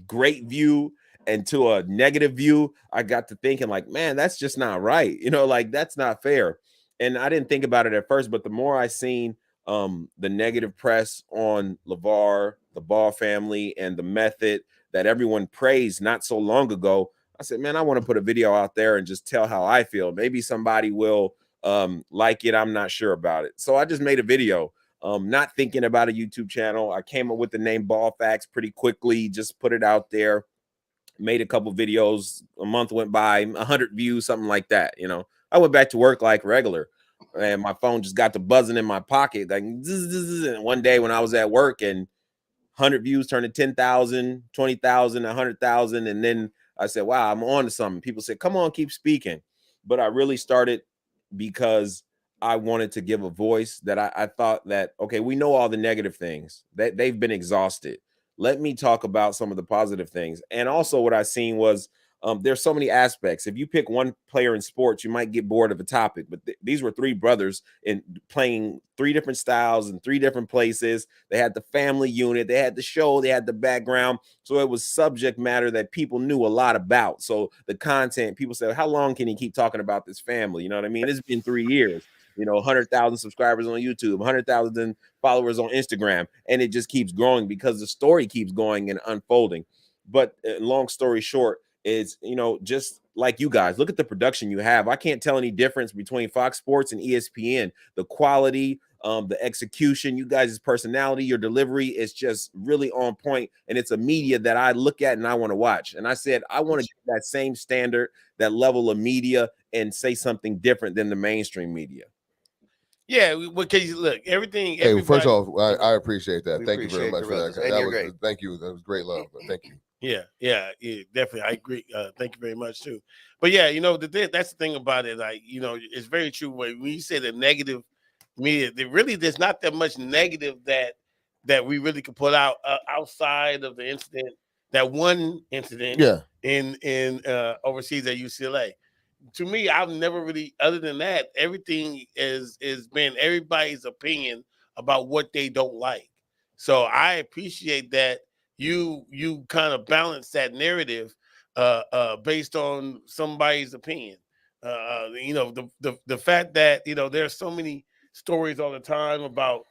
great view and to a negative view, I got to thinking like, man, that's just not right. Like that's not fair. And I didn't think about it at first, but the more I seen the negative press on LaVar, the Ball family, and the method that everyone praised not so long ago, I said, man, I want to put a video out there and just tell how I feel. Maybe somebody will like it. I'm not sure about it. So I just made a video. Not thinking about a YouTube channel. I came up with the name ball.facts pretty quickly, just put it out there. Made a couple videos, a month went by, 100 views, something like that. I went back to work like regular, and my phone just got to buzzing in my pocket. Like, and one day when I was at work and 100 views turned to 10,000, 20,000, 100,000. And then I said, wow, I'm on to something. People said, come on, keep speaking. But I really started because I wanted to give a voice that I thought that, okay, we know all the negative things that they've been exhausted. Let me talk about some of the positive things. And also what I seen was there's so many aspects. If you pick one player in sports, you might get bored of a topic. But these were three brothers in playing three different styles in three different places. They had the family unit. They had the show. They had the background. So it was subject matter that people knew a lot about. So the content, people said, how long can he keep talking about this family? You know what I mean? It's been 3 years. 100,000 subscribers on YouTube, 100,000 followers on Instagram, and it just keeps growing because the story keeps going and unfolding. But long story short is, just like you guys, look at the production you have. I can't tell any difference between Fox Sports and ESPN. The quality, the execution, you guys' personality, your delivery is just really on point, and it's a media that I look at and I want to watch. And I said, I want to get that same standard, that level of media, and say something different than the mainstream media. Yeah, because look, everything. Hey, first off, I appreciate that. Thank you very much for that. That was great. Thank you. That was great love. Thank you. Yeah, definitely. I agree. Thank you very much too. But yeah, that's the thing about it. Like, it's very true. When you say the negative media, there's not that much negative that we really could put out outside of the incident, that one incident. Yeah. In overseas at UCLA. To me, I've never really, other than that, everything is been everybody's opinion about what they don't like. So I appreciate that you kind of balance that narrative based on somebody's opinion. The fact that there's so many stories all the time about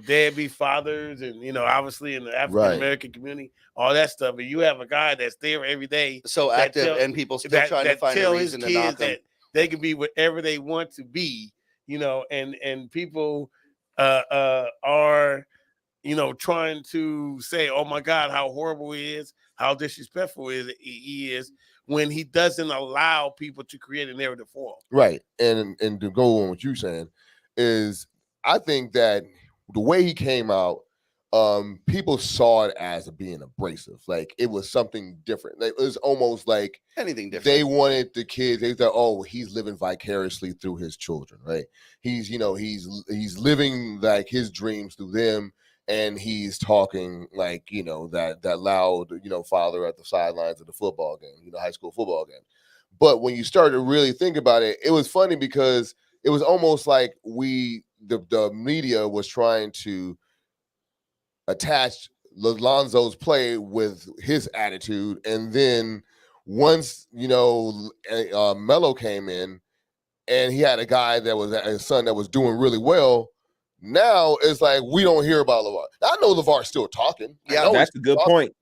deadbeat fathers and obviously in the African American community, all that stuff. And you have a guy that's there every day, so active, and people still trying to find a reason to knock him. That they can be whatever they want to be, and people are trying to say, oh my God, how horrible he is, how disrespectful he is, when he doesn't allow people to create a narrative for him. Right. And to go on what you're saying is, I think that the way he came out, people saw it as being abrasive. Like it was something different. Like, it was almost like anything different. They wanted the kids. They thought, oh, he's living vicariously through his children, right? He's living like his dreams through them, and he's talking like that loud father at the sidelines of the football game, high school football game. But when you start to really think about it, it was funny because it was almost like the media was trying to attach Lonzo's play with his attitude, and then once Melo came in, and he had a guy that was his son that was doing really well. Now it's like we don't hear about LaVar. I know LaVar's still talking. Yeah, that's a good point.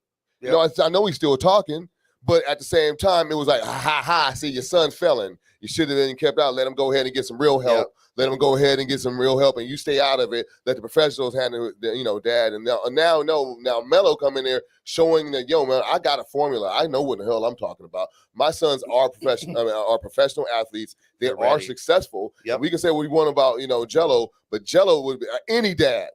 I know he's still talking, but at the same time, it was like, ha ha, see, your son felon. You should have been kept out. Let him go ahead and get some real help let them go ahead and get some real help, and you stay out of it. Let the professionals handle it, dad. And now Melo come in there showing that, yo, man, I got a formula. I know what the hell I'm talking about. My sons are professional athletes. They are successful. Yep. We can say what we want about, Jello, but Jello would be any dad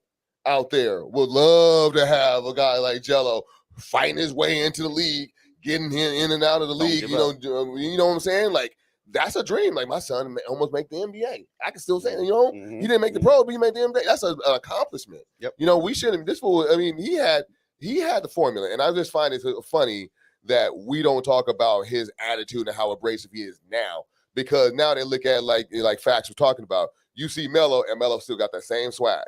out there would love to have a guy like Jello fighting his way into the league, getting him in and out of the league. You know what I'm saying? Like, that's a dream. Like, my son almost make the NBA. I can still say, he didn't make the pro, but he made the NBA. That's an accomplishment. Yep. We shouldn't. This fool. I mean, he had the formula, and I just find it funny that we don't talk about his attitude and how abrasive he is now, because now they look at like Facts was talking about. You see Melo, and Melo still got that same swag.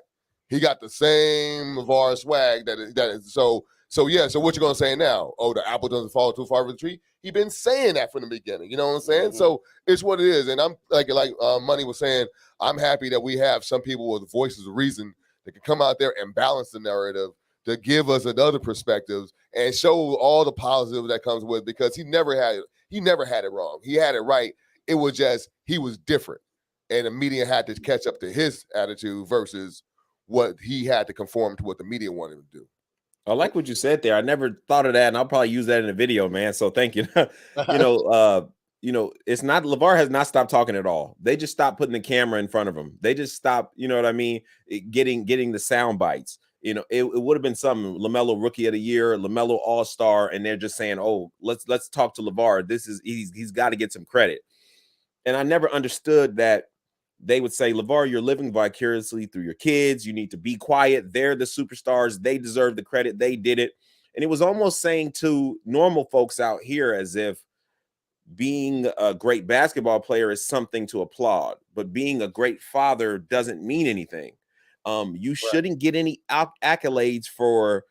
He got the same LaVar swag that is so. So what you gonna say now? Oh, the apple doesn't fall too far from the tree. He been saying that from the beginning. You know what I'm saying? So it's what it is. And I'm like Money was saying, I'm happy that we have some people with voices of reason that can come out there and balance the narrative to give us another perspectives and show all the positive that comes with. Because he never had it wrong. He had it right. It was just he was different, and the media had to catch up to his attitude versus what he had to conform to what the media wanted him to do. I like what you said there. I never thought of that, and I'll probably use that in a video, man. So thank you. It's not LaVar has not stopped talking at all. They just stopped putting the camera in front of him. They just stopped, you know what I mean, getting the sound bites. It would have been something. LaMelo Rookie of the Year, LaMelo All-Star, and they're just saying, "Oh, let's talk to LaVar. He's got to get some credit." And I never understood that. They would say, LaVar, you're living vicariously through your kids. You need to be quiet. They're the superstars. They deserve the credit. They did it. And it was almost saying to normal folks out here as if being a great basketball player is something to applaud, but being a great father doesn't mean anything. You shouldn't get any accolades for,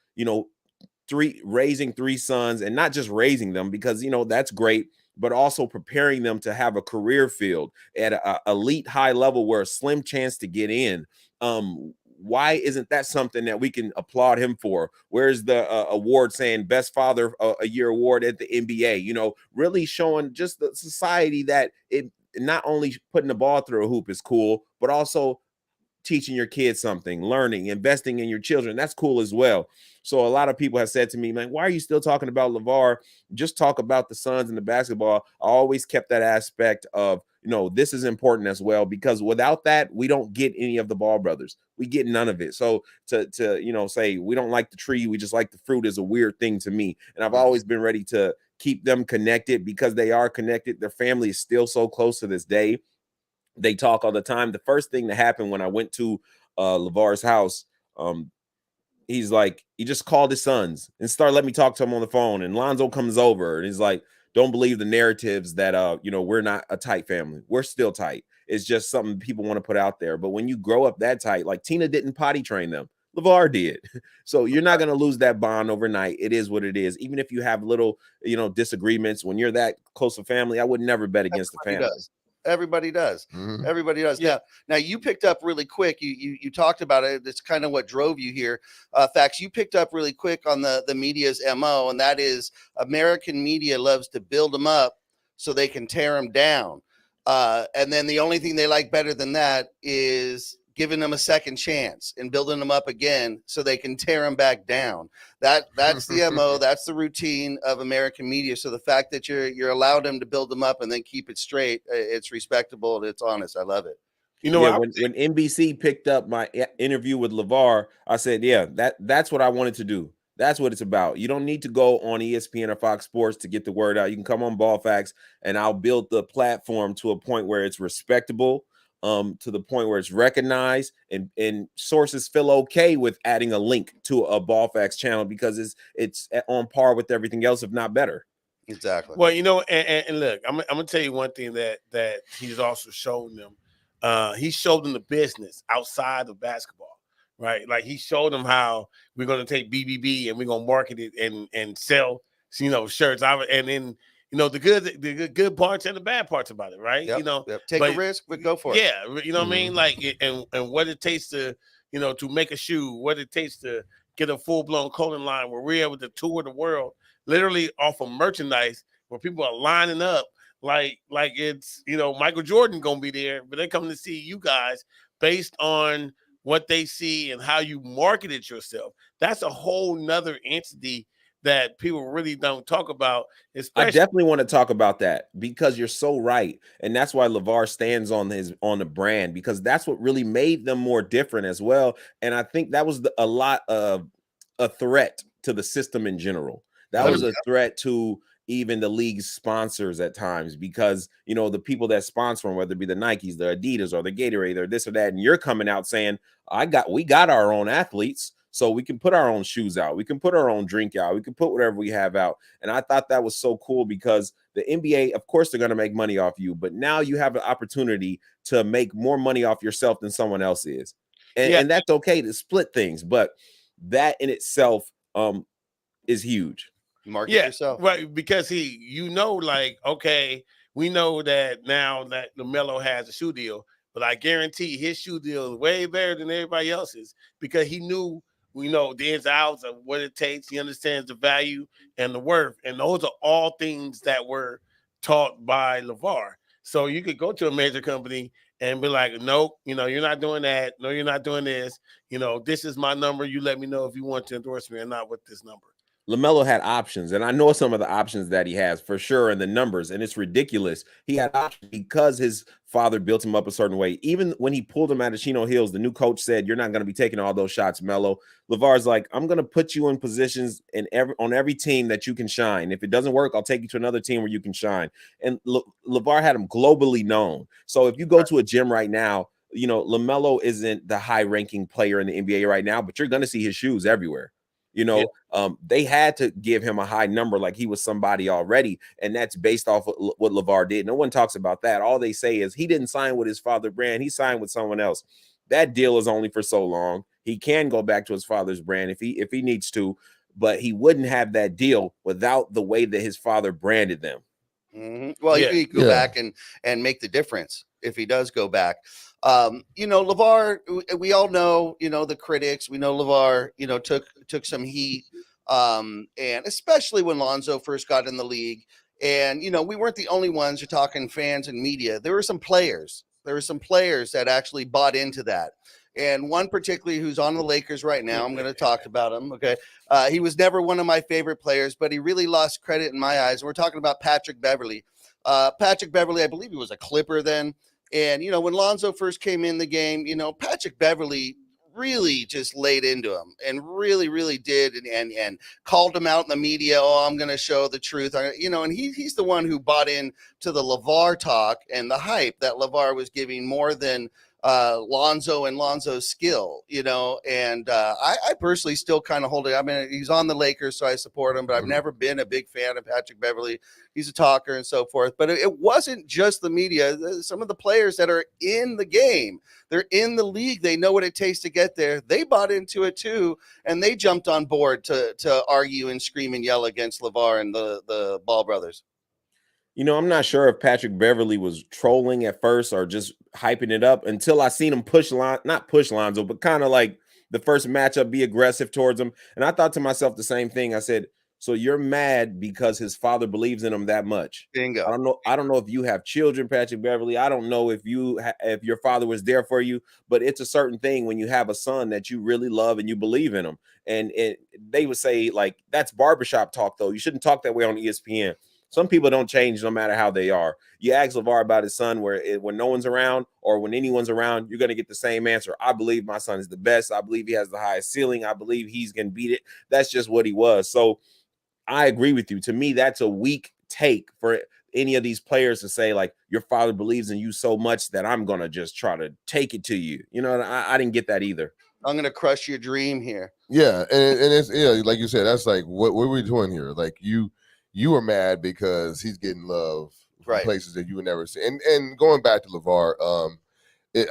raising 3 sons, and not just raising them, because, that's great, but also preparing them to have a career field at an elite high level where a slim chance to get in. Why isn't that something that we can applaud him for? Where's the award saying best father a year award at the NBA? Really showing just the society that it not only putting the ball through a hoop is cool, but also teaching your kids something, learning, investing in your children. That's cool as well. So a lot of people have said to me, man, why are you still talking about LaVar? Just talk about the Suns and the basketball. I always kept that aspect of, this is important as well, because without that, we don't get any of the Ball brothers. We get none of it. So to say we don't like the tree, we just like the fruit is a weird thing to me. And I've always been ready to keep them connected, because they are connected. Their family is still so close to this day. They talk all the time. The first thing that happened when I went to LaVar's house, he's like, he just called his sons and started letting me talk to him on the phone. And Lonzo comes over and he's like, don't believe the narratives that, we're not a tight family. We're still tight. It's just something people want to put out there. But when you grow up that tight, like Tina didn't potty train them, LaVar did. So you're not going to lose that bond overnight. It is what it is. Even if you have little, disagreements, when you're that close a family, I would never bet against the family. Everybody does. Everybody does. Yeah. Now you picked up really quick. You talked about it. That's kind of what drove you here. Facts. You picked up really quick on the media's MO, and that is American media loves to build them up so they can tear them down. And then the only thing they like better than that is giving them a second chance and building them up again so they can tear them back down. That's the MO. That's the routine of American media. So the fact that you're allowed them to build them up and then keep it straight, it's respectable and it's honest. I love it. When NBC picked up my interview with LaVar, I said, that's what I wanted to do. That's what it's about. You don't need to go on ESPN or Fox Sports to get the word out. You can come on Ball Facts, and I'll build the platform to a point where it's respectable, to the point where it's recognized, and sources feel okay with adding a link to a Ball Facts channel because it's on par with everything else, if not better. Exactly. Well, and look, I'm gonna tell you one thing that he's also shown them. He showed them the business outside of basketball, right? Like he showed them how we're gonna take BBB and we're gonna market it and sell, shirts. And then the good parts and the bad parts about it, right? Yep. Take a risk, but go for it. Yeah, what I mean, like and what it takes to to make a shoe, what it takes to get a full blown clothing line where we're able to tour the world, literally off of merchandise where people are lining up like it's Michael Jordan gonna be there, but they come to see you guys based on what they see and how you marketed yourself. That's a whole nother entity that people really don't talk about. I Especially, definitely want to talk about that because you're so right, and that's why LaVar stands on the brand, because that's what really made them more different as well. And I think that was a lot of a threat to the system in general. That was a threat to even the league's sponsors at times, because the people that sponsor them, whether it be the Nikes, the Adidas, or the Gatorade, or this or that, and you're coming out saying, we got our own athletes, so we can put our own shoes out, we can put our own drink out, we can put whatever we have out. And I thought that was so cool, because the NBA, of course, they're going to make money off you, but now you have an opportunity to make more money off yourself than someone else is. And that's okay to split things, but that in itself is huge. Market yourself, right? Because okay, we know that now that LaMelo has a shoe deal, but I guarantee his shoe deal is way better than everybody else's, because he knew, the ins and outs of what it takes. He understands the value and the worth, and those are all things that were taught by LaVar. So you could go to a major company and be like, nope, you're not doing that. No, you're not doing this. This is my number. You let me know if you want to endorse me or not with this number. LaMelo had options, and I know some of the options that he has for sure, and the numbers, and it's ridiculous. He had options because his father built him up a certain way. Even when he pulled him out of Chino Hills, the new coach said, "You're not going to be taking all those shots, Melo." LaVar's like, "I'm going to put you in positions on every team that you can shine. If it doesn't work, I'll take you to another team where you can shine." And LaVar had him globally known. So if you go to a gym right now, LaMelo isn't the high-ranking player in the NBA right now, but you're going to see his shoes everywhere. They had to give him a high number, like he was somebody already, and that's based off of what LaVar did. No one talks about that. All they say is he didn't sign with his father brand, he signed with someone else. That deal is only for so long. He can go back to his father's brand if he needs to, but he wouldn't have that deal without the way that his father branded them. Mm-hmm. Well, he could go back and make the difference if he does go back. LaVar, we all know, the critics, we know LaVar, took some heat, and especially when Lonzo first got in the league. And, we weren't the only ones. You're talking fans and media. There were some players that actually bought into that. And one particularly who's on the Lakers right now, I'm going to talk about him. Okay. He was never one of my favorite players, but he really lost credit in my eyes. And we're talking about Patrick Beverley. Patrick Beverley, I believe he was a Clipper then. And, when Lonzo first came in the game, Patrick Beverley really just laid into him and really, really did and called him out in the media. Oh, I'm going to show the truth. And he's the one who bought in to the LaVar talk and the hype that LaVar was giving more than Lonzo and Lonzo's skill, and I personally still kind of hold it. I mean, he's on the Lakers, so I support him, but I've never been a big fan of Patrick Beverley. He's a talker and so forth, but it wasn't just the media. Some of the players that are in the game, they're in the league, they know what it takes to get there. They bought into it too, and they jumped on board to argue and scream and yell against LaVar and the Ball brothers. I'm not sure if Patrick Beverley was trolling at first or just hyping it up until I seen him not push Lonzo, but kind of like the first matchup, be aggressive towards him. And I thought to myself the same thing. I said, so you're mad because his father believes in him that much? Bingo. I don't know if you have children, Patrick Beverley. I don't know if your father was there for you, but it's a certain thing when you have a son that you really love and you believe in him. And they would say, like, that's barbershop talk, though. You shouldn't talk that way on ESPN. Some people don't change no matter how they are. You ask LaVar about his son when no one's around or when anyone's around, you're going to get the same answer. I believe my son is the best. I believe he has the highest ceiling. I believe he's going to beat it. That's just what he was. So I agree with you. To me, that's a weak take for any of these players to say, like, your father believes in you so much that I'm going to just try to take it to you. I didn't get that either. I'm going to crush your dream here. Yeah. And it's, like you said, that's like, what are we doing here? Like you were mad because he's getting love from places that you would never see. And going back to LaVar,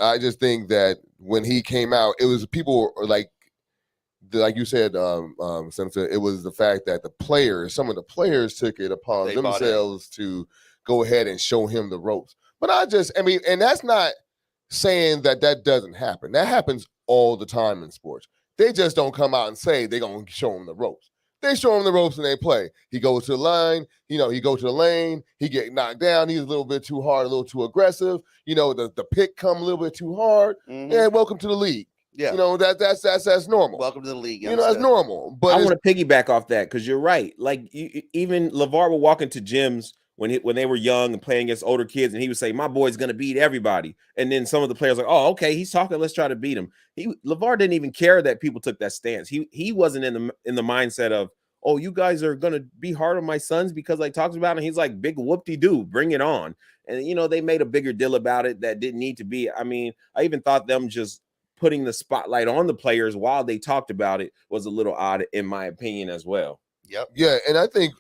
I just think that when he came out, it was people like you said, Senator, it was the fact that some of the players took it upon themselves to go ahead and show him the ropes. But and that's not saying that doesn't happen. That happens all the time in sports. They just don't come out and say they're going to show him the ropes. They show him the ropes and they play. He goes to the line, he goes to the lane, he get knocked down. He's a little bit too hard, a little too aggressive. The pick come a little bit too hard. And welcome to the league. Yeah. That's normal. Welcome to the league. That's normal. But I want to piggyback off that because you're right. Like even LaVar would walk into gyms when they were young and playing against older kids, and he would say, "My boy's gonna beat everybody." And then some of the players like, "Oh, okay, he's talking. Let's try to beat him." LaVar didn't even care that people took that stance. He wasn't in the mindset of, "Oh, you guys are gonna be hard on my sons because I talked about it." And he's like, "Big whoop-de-doo, bring it on." And they made a bigger deal about it that didn't need to be. I mean, I even thought them just putting the spotlight on the players while they talked about it was a little odd, in my opinion, as well. Yep. Yeah, and I think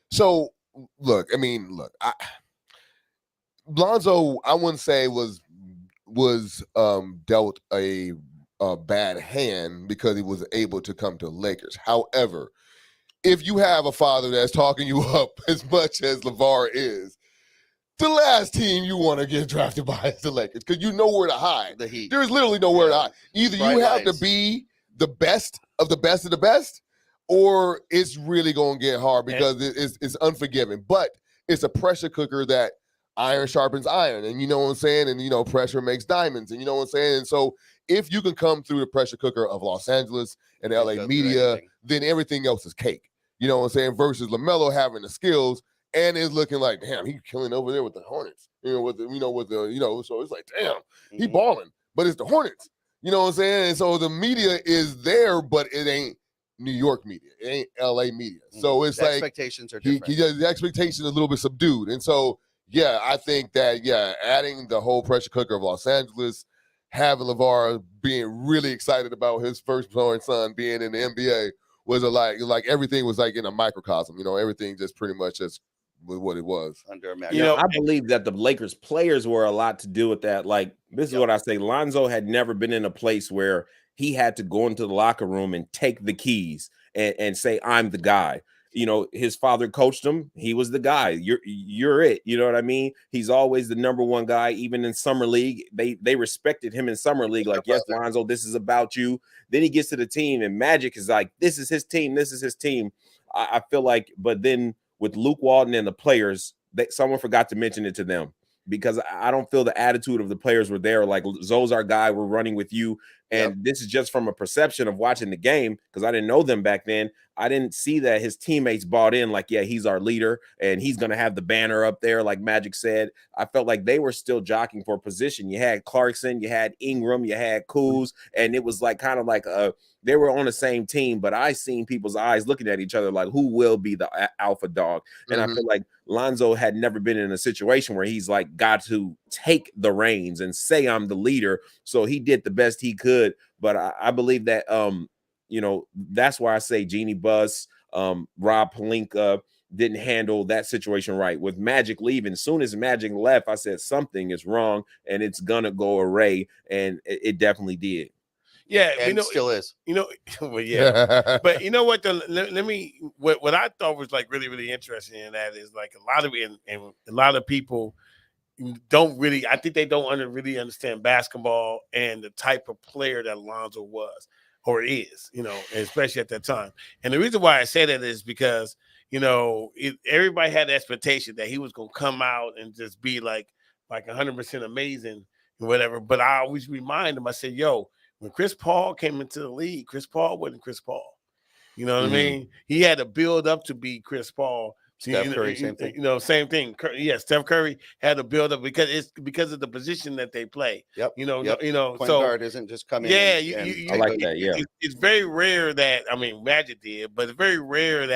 so. Look, Lonzo, I wouldn't say was dealt a bad hand because he was able to come to Lakers. However, if you have a father that's talking you up as much as LaVar is, the last team you want to get drafted by is the Lakers because you know where to hide. The Heat. There's literally nowhere to hide. Either you have to be the best of the best of the best, or it's really going to get hard because it's unforgiving. But it's a pressure cooker that iron sharpens iron, and you know what I'm saying? And, pressure makes diamonds, and you know what I'm saying? And so if you can come through the pressure cooker of Los Angeles and LA media, then everything else is cake. You know what I'm saying? Versus LaMelo having the skills and is looking like, damn, he's killing over there with the Hornets. So it's like, damn, he balling, but it's the Hornets. You know what I'm saying? And so the media is there, but it ain't New York media. It ain't LA media. So it's the expectations are different. The expectations are a little bit subdued. And so, yeah, I think that, adding the whole pressure cooker of Los Angeles, having LaVar being really excited about his firstborn son being in the NBA was like everything was like in a microcosm. Everything just pretty much just was what it was. Under a I believe that the Lakers players were a lot to do with that. Like, this is what I say. Lonzo had never been in a place where he had to go into the locker room and take the keys and say, "I'm the guy." His father coached him. He was the guy. You're it. You know what I mean? He's always the number one guy. Even in summer league, they respected him in summer league. Like, yes, Lonzo, this is about you. Then he gets to the team, and Magic is like, this is his team. This is his team. I feel like, but then with Luke Walton and the players, someone forgot to mention it to them. Because I don't feel the attitude of the players were there. Like, Zoe's our guy. We're running with you. And this is just from a perception of watching the game because I didn't know them back then. I didn't see that his teammates bought in like, yeah, he's our leader and he's going to have the banner up there like Magic said. I felt like they were still jockeying for a position. You had Clarkson, you had Ingram, you had Kuz, and it was like kind of like they were on the same team, but I seen people's eyes looking at each other like, who will be the alpha dog? And I feel like Lonzo had never been in a situation where he's like got to take the reins and say I'm the leader. So he did the best he could. But I believe that that's why I say Jeannie Buss, Rob Pelinka didn't handle that situation right. With Magic leaving, as soon as Magic left, I said something is wrong and it's gonna go array, and it definitely did. Yeah, and still is. Well, yeah. But you know what? What I thought was like really, really interesting in that is like a lot of people don't really. I think they don't really understand basketball and the type of player that Lonzo was or is. Especially at that time. And the reason why I say that is because everybody had the expectation that he was going to come out and just be like 100% amazing and whatever. But I always remind him. I said, "Yo." When Chris Paul came into the league, Chris Paul wasn't Chris Paul. You know what I mean? He had to build up to be Chris Paul. Steph Curry, same thing. Same thing. Yeah, Steph Curry had to build up because of the position that they play. Yep. Point so guard isn't just coming. Yeah, I like that. Yeah, it's very rare that Magic did, but it's very rare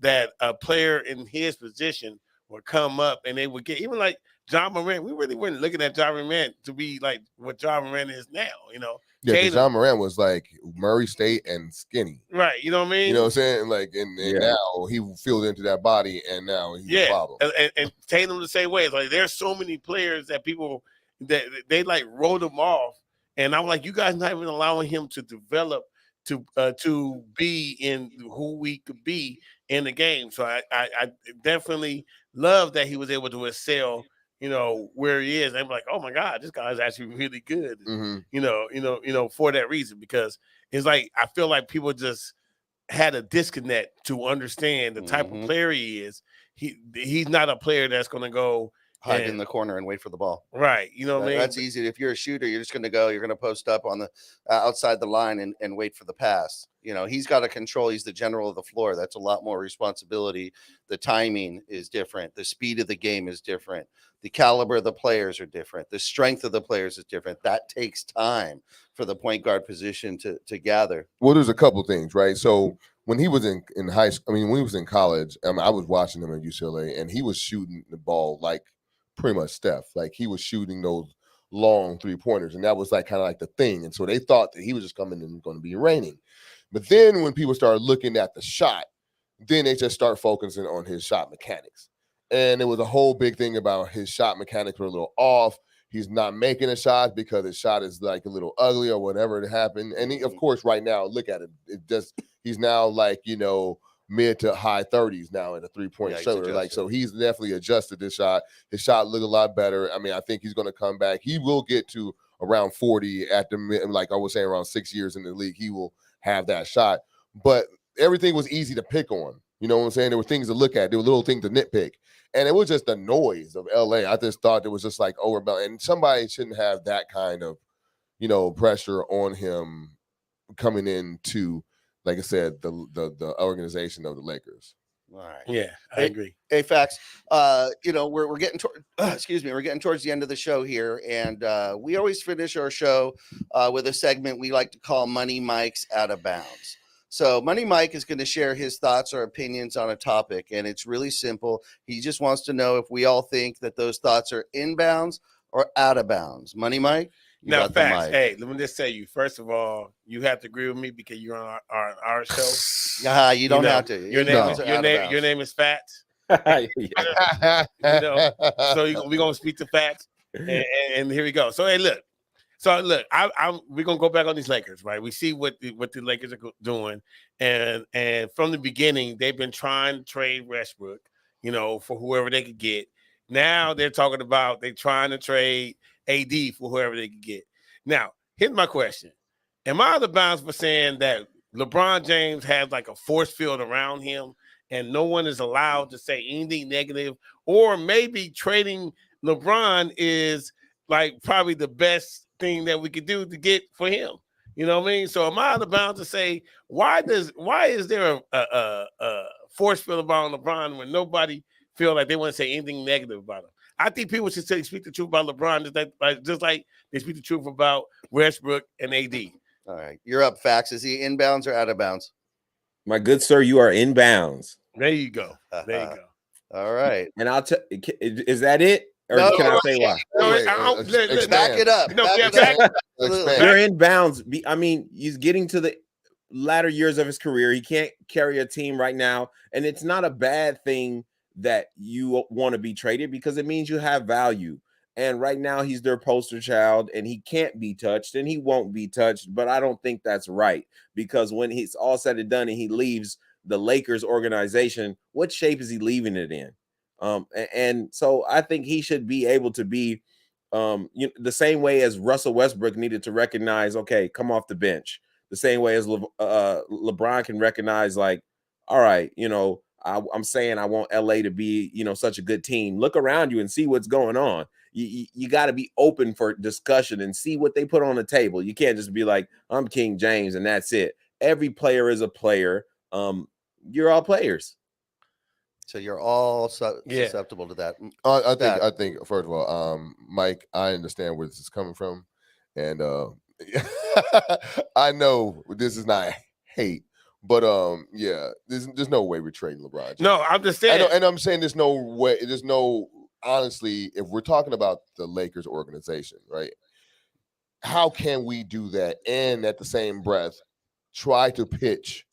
that a player in his position would come up and they would get even like John Morant. We really weren't looking at John Morant to be like what John Morant is now. Yeah, because John Morant was like Murray State and skinny. Right, you know what I mean? You know what I'm saying? Like, and now he filled into that body, and now he's a problem. And Tatum the same way. Like, there's so many players that people that they like wrote him off, and I'm like, you guys not even allowing him to develop to be in who we could be in the game. So I definitely love that he was able to excel. Where he is. I'm like, oh my God, this guy is actually really good. For that reason, because it's like I feel like people just had a disconnect to understand the type of player he is. He's not a player that's going to go hide in the corner and wait for the ball. Right. You know what I mean? That's easy. If you're a shooter, you're just going to go. You're going to post up on the outside the line and wait for the pass. You know, he's got to control. He's the general of the floor. That's a lot more responsibility. The timing is different. The speed of the game is different. The caliber of the players are different. The strength of the players is different. That takes time for the point guard position to gather. Well, there's a couple things, right? So when he was in high school, when he was in college, I was watching him at UCLA, and he was shooting the ball like pretty much Steph. Like he was shooting those long 3-pointers, and that was like kind of like the thing. And so they thought that he was just coming and going to be raining. But then when people started looking at the shot, then they just start focusing on his shot mechanics. And it was a whole big thing about his shot mechanics were a little off. He's not making a shot because his shot is like a little ugly or whatever it happened. And he, of course, right now, look at him. It just he's now like, mid to high 30s now in a 3-point shooter. Like, so he's definitely adjusted his shot. His shot looked a lot better. I mean, I think he's going to come back. He will get to around 40 at the like I was saying, around 6 years in the league. He will have that shot. But everything was easy to pick on. You know what I'm saying? There were things to look at. There were little things to nitpick. And it was just the noise of LA. I just thought it was just like overwhelming. And somebody shouldn't have that kind of, pressure on him coming into, like I said, the organization of the Lakers. All right. Yeah, I agree. Hey, facts. We're getting we're getting towards the end of the show here, and we always finish our show with a segment we like to call Money Mike's Out of Bounds. So Money Mike is going to share his thoughts or opinions on a topic, and it's really simple. He just wants to know if we all think that those thoughts are in bounds or out of bounds. Money Mike? Now, facts. Hey, let me just say you. First of all, you have to agree with me because you're on our show. Yeah, you don't have to. Your name is Fats. So we're gonna speak to Fats, and here we go. So hey, look. We're gonna go back on these Lakers, right? We see what the Lakers are doing, and from the beginning they've been trying to trade Westbrook, for whoever they could get. Now they're talking about they're trying to trade AD for whoever they could get. Now, here's my question: am I out of bounds for saying that LeBron James has like a force field around him, and no one is allowed to say anything negative, or maybe trading LeBron is like probably the best thing that we could do to get for him? You know what I mean? So am I out of bounds to say why is there a force field around LeBron when nobody feel like they want to say anything negative about him? I think people should speak the truth about LeBron just like they speak the truth about Westbrook and AD. All right, you're up, Facts. Is he in bounds or out of bounds? My good sir, you are in bounds. There you go. There you go. All right. And I'll tell. Is that it? Or can I say why? Back it up. You're in bounds. I mean, he's getting to the latter years of his career. He can't carry a team right now. And it's not a bad thing that you want to be traded because it means you have value. And right now he's their poster child and he can't be touched and he won't be touched. But I don't think that's right because when he's all said and done and he leaves the Lakers organization, what shape is he leaving it in? And so I think he should be able to be the same way as Russell Westbrook needed to recognize, okay, come off the bench. The same way as LeBron can recognize, like, all right, I'm saying I want LA to be, such a good team. Look around you and see what's going on. You got to be open for discussion and see what they put on the table. You can't just be like, I'm King James and that's it. Every player is a player. You're all players. So you're all susceptible to that. I think first of all, Mike, I understand where this is coming from, and I know this is not hate, but there's no way we're trading LeBron James. No, I'm just saying, and I'm saying there's no way. There's no honestly, if we're talking about the Lakers organization, right? How can we do that and at the same breath try to pitch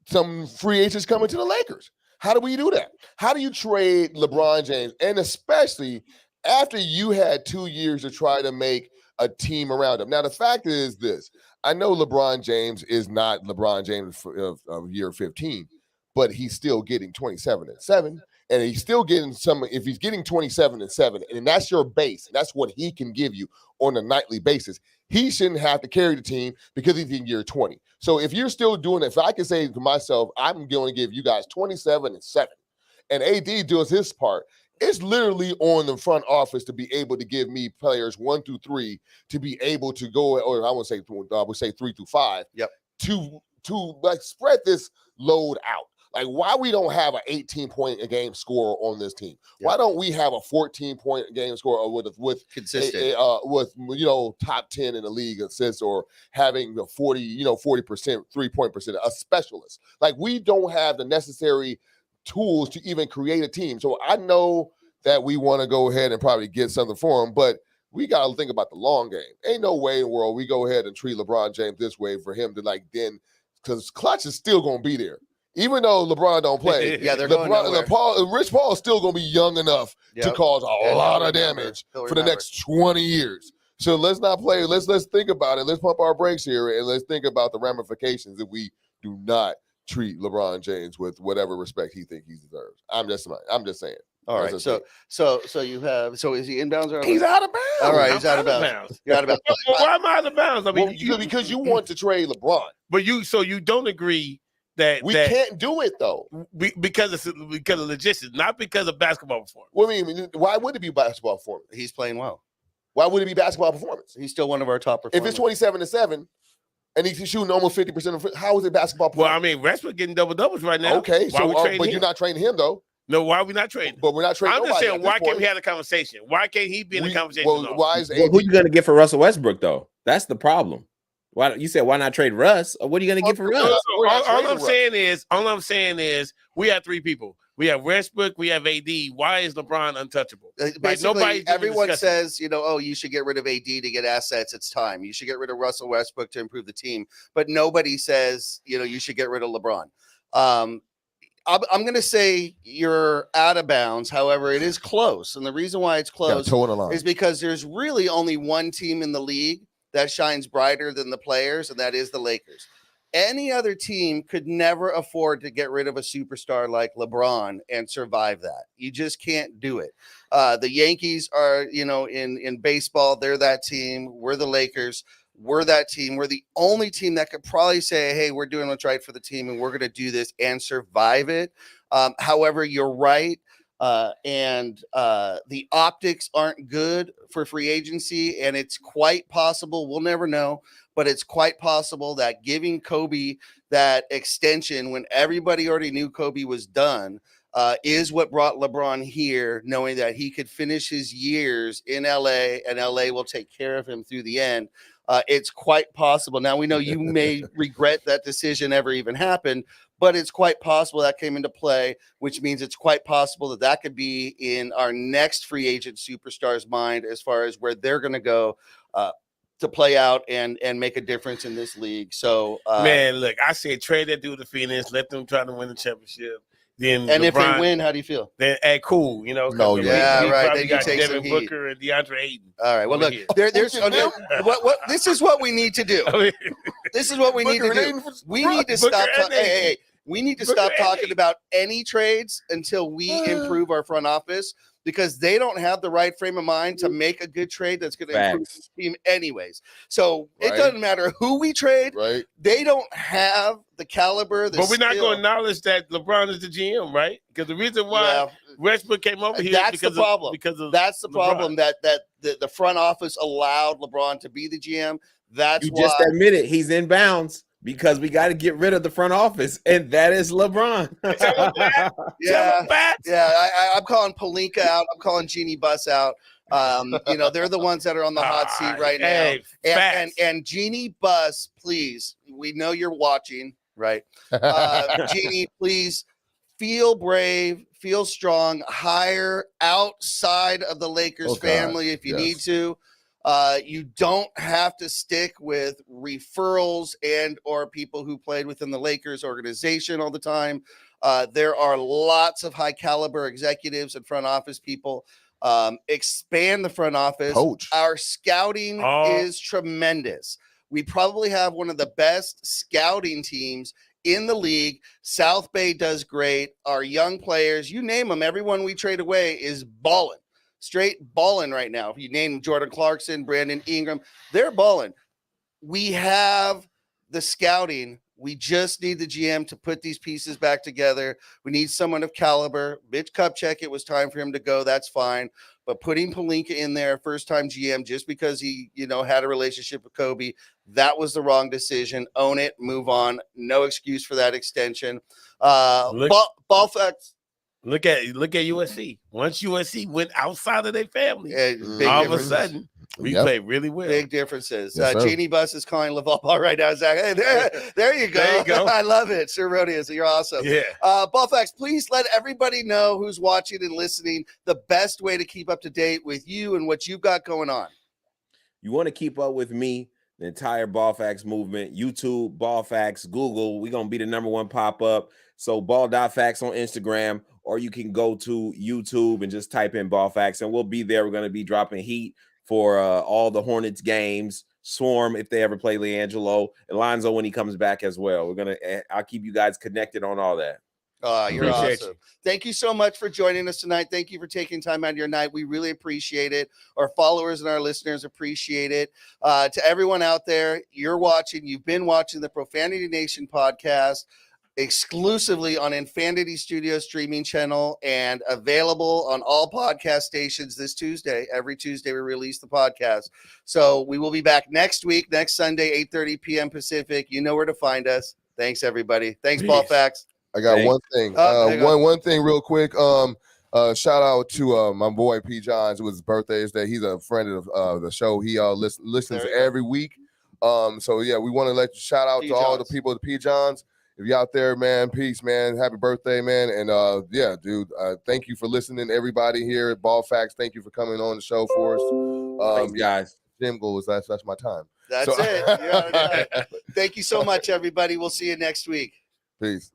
some free agents coming to the Lakers? How do we do that? How do you trade LeBron James? And especially after you had 2 years to try to make a team around him. Now, the fact is this. I know LeBron James is not LeBron James of year 15, but he's still getting 27 and 7. And he's still getting if he's getting 27 and 7, and that's your base, and that's what he can give you on a nightly basis, he shouldn't have to carry the team because he's in year 20. So if you're still doing it, if I can say to myself, I'm going to give you guys 27 and 7, and AD does his part, it's literally on the front office to be able to give me players 1 through 3 to be able to go, or I would say 3 through 5, Yep. to like spread this load out. Like, why we don't have an 18-point a game scorer on this team? Yep. Why don't we have a 14-point game scorer with Consistent. with top 10 in the league assists, or having the 40% 3-point percent, a specialist? Like, we don't have the necessary tools to even create a team. So I know that we want to go ahead and probably get something for him, but we got to think about the long game. Ain't no way in the world we go ahead and treat LeBron James this way for him to because Clutch is still going to be there. Even though LeBron don't play, Yeah, they're going nowhere. Rich Paul is still going to be young enough to cause a lot of damage for the next 20 years. So let's not play. Let's think about it. Let's pump our brakes here, and let's think about the ramifications if we do not treat LeBron James with whatever respect he thinks he deserves. I'm just saying. All right. So you have. So is he inbounds or he's out of bounds? All right, he's out of bounds. You're out of bounds. Well, why am I out of bounds? I mean, because you want to trade LeBron, but you don't agree that we can't do it though because of logistics, not because of basketball performance. What do you mean? Why would it be basketball performance? He's playing well. Why would it be basketball performance? He's still one of our top performers. If it's 27-7 and he's shooting almost 50%, how is it basketball performance? Well, I mean, Westbrook getting double doubles right now. Okay, but him? you're not trading him though. No, why are we not trading? But we're not trading. I'm just saying, why can't we have a conversation? Why can't he be in the conversation? Well, why is who you going to get for Russell Westbrook though? That's the problem. Why you said why not trade Russ? What are you going to get for Russ? All I'm saying is, we have 3 people. We have Westbrook, we have AD. Why is LeBron untouchable? Basically, everyone says, you should get rid of AD to get assets. It's time. You should get rid of Russell Westbrook to improve the team. But nobody says, you should get rid of LeBron. I'm going to say you're out of bounds. However, it is close. And the reason why it's close is because there's really only one team in the league that shines brighter than the players, and that is the Lakers. Any other team could never afford to get rid of a superstar like LeBron and survive that. You just can't do it. The Yankees are, in baseball, they're that team. We're the Lakers. We're that team. We're the only team that could probably say, hey, we're doing what's right for the team, and we're going to do this and survive it. However, you're right. And the optics aren't good for free agency, and it's quite possible, we'll never know, but it's quite possible that giving Kobe that extension when everybody already knew Kobe was done is what brought LeBron here, knowing that he could finish his years in LA and LA will take care of him through the end. It's quite possible. Now, we know you may regret that decision ever even happened, but it's quite possible that came into play, which means it's quite possible that could be in our next free agent superstar's mind as far as where they're going to go to play out and make a difference in this league. So, man, look, I say trade that dude to Phoenix, let them try to win the championship. Then and LeBron, if they win, how do you feel? Then, cool, No, yeah, right. Then you got Devin Booker and DeAndre Ayton. All right. Well, look, there's what this is what we need to do. This is what we need to do. We need to stop. Hey, we need to stop talking about any trades until we improve our front office, because they don't have the right frame of mind to make a good trade that's going to improve the team anyways. So it doesn't matter who we trade. Right. They don't have the caliber. But we're not going to acknowledge that LeBron is the GM, right? Because the reason why Westbrook came over here that's is because the problem. That's the LeBron. problem that the front office allowed LeBron to be the GM. That's why. Just admit it. He's in bounds. Because we got to get rid of the front office, and that is LeBron. I'm calling Pelinka out. I'm calling Jeannie Buss out. They're the ones that are on the hot seat right now. And Jeannie Buss, please, we know you're watching, right? Jeannie, please feel brave, feel strong, hire outside of the Lakers family if you need to. You don't have to stick with referrals and or people who played within the Lakers organization all the time. There are lots of high caliber executives and front office people. Expand the front office. Coach. Our scouting is tremendous. We probably have one of the best scouting teams in the league. South Bay does great. Our young players, you name them, everyone we trade away is balling. straight balling right now. If you name Jordan Clarkson, Brandon Ingram, they're balling. We have the scouting. We just need the GM to put these pieces back together. We need someone of caliber. Mitch Kupchak, it was time for him to go. That's fine. But putting Pelinka in there, first-time GM, just because he, had a relationship with Kobe, that was the wrong decision. Own it, move on. No excuse for that extension. Ball facts. Look at USC. Once USC went outside of their family, Big all of a differences. sudden we played really well. Big differences. Yes, Jeannie Bus is calling LaVar Ball right now. Zach, hey, there you go. There you go. I love it. Sir Rodius, you're awesome. Yeah. Ball facts, please let everybody know who's watching and listening the best way to keep up to date with you and what you've got going on. You want to keep up with me, the entire Ball Facts movement, YouTube, Ball Facts, Google. We're going to be the #1 pop-up. So ball.facts on Instagram, or you can go to YouTube and just type in Ball Facts, and we'll be there. We're going to be dropping heat for all the Hornets games, Swarm if they ever play LiAngelo, and Lonzo when he comes back as well. I'll keep you guys connected on all that. You're Appreciate awesome. you. Thank you so much for joining us tonight. Thank you for taking time out of your night. We really appreciate it. Our followers and our listeners appreciate it. To everyone out there, you've been watching the Profanity Nation podcast exclusively on Infinity Studio streaming channel and available on all podcast stations this Tuesday. Every Tuesday we release the podcast. So we will be back next week, next Sunday, 8:30 p.m. Pacific. You know where to find us. Thanks, everybody. Thanks, Ball Facts. I got Thanks. one thing. One thing real quick. Shout out to my boy P. Johns. It was his birthday today. He's a friend of the show. He listens every week. So yeah, we want to let you shout out to all the people at P. Johns. If you're out there, man, peace, man. Happy birthday, man. And yeah, dude, thank you for listening, everybody here at Ball Facts. Thank you for coming on the show for us. Thanks, guys. Gym goals, that's my time. That's it. Thank you so much, everybody. We'll see you next week. Peace.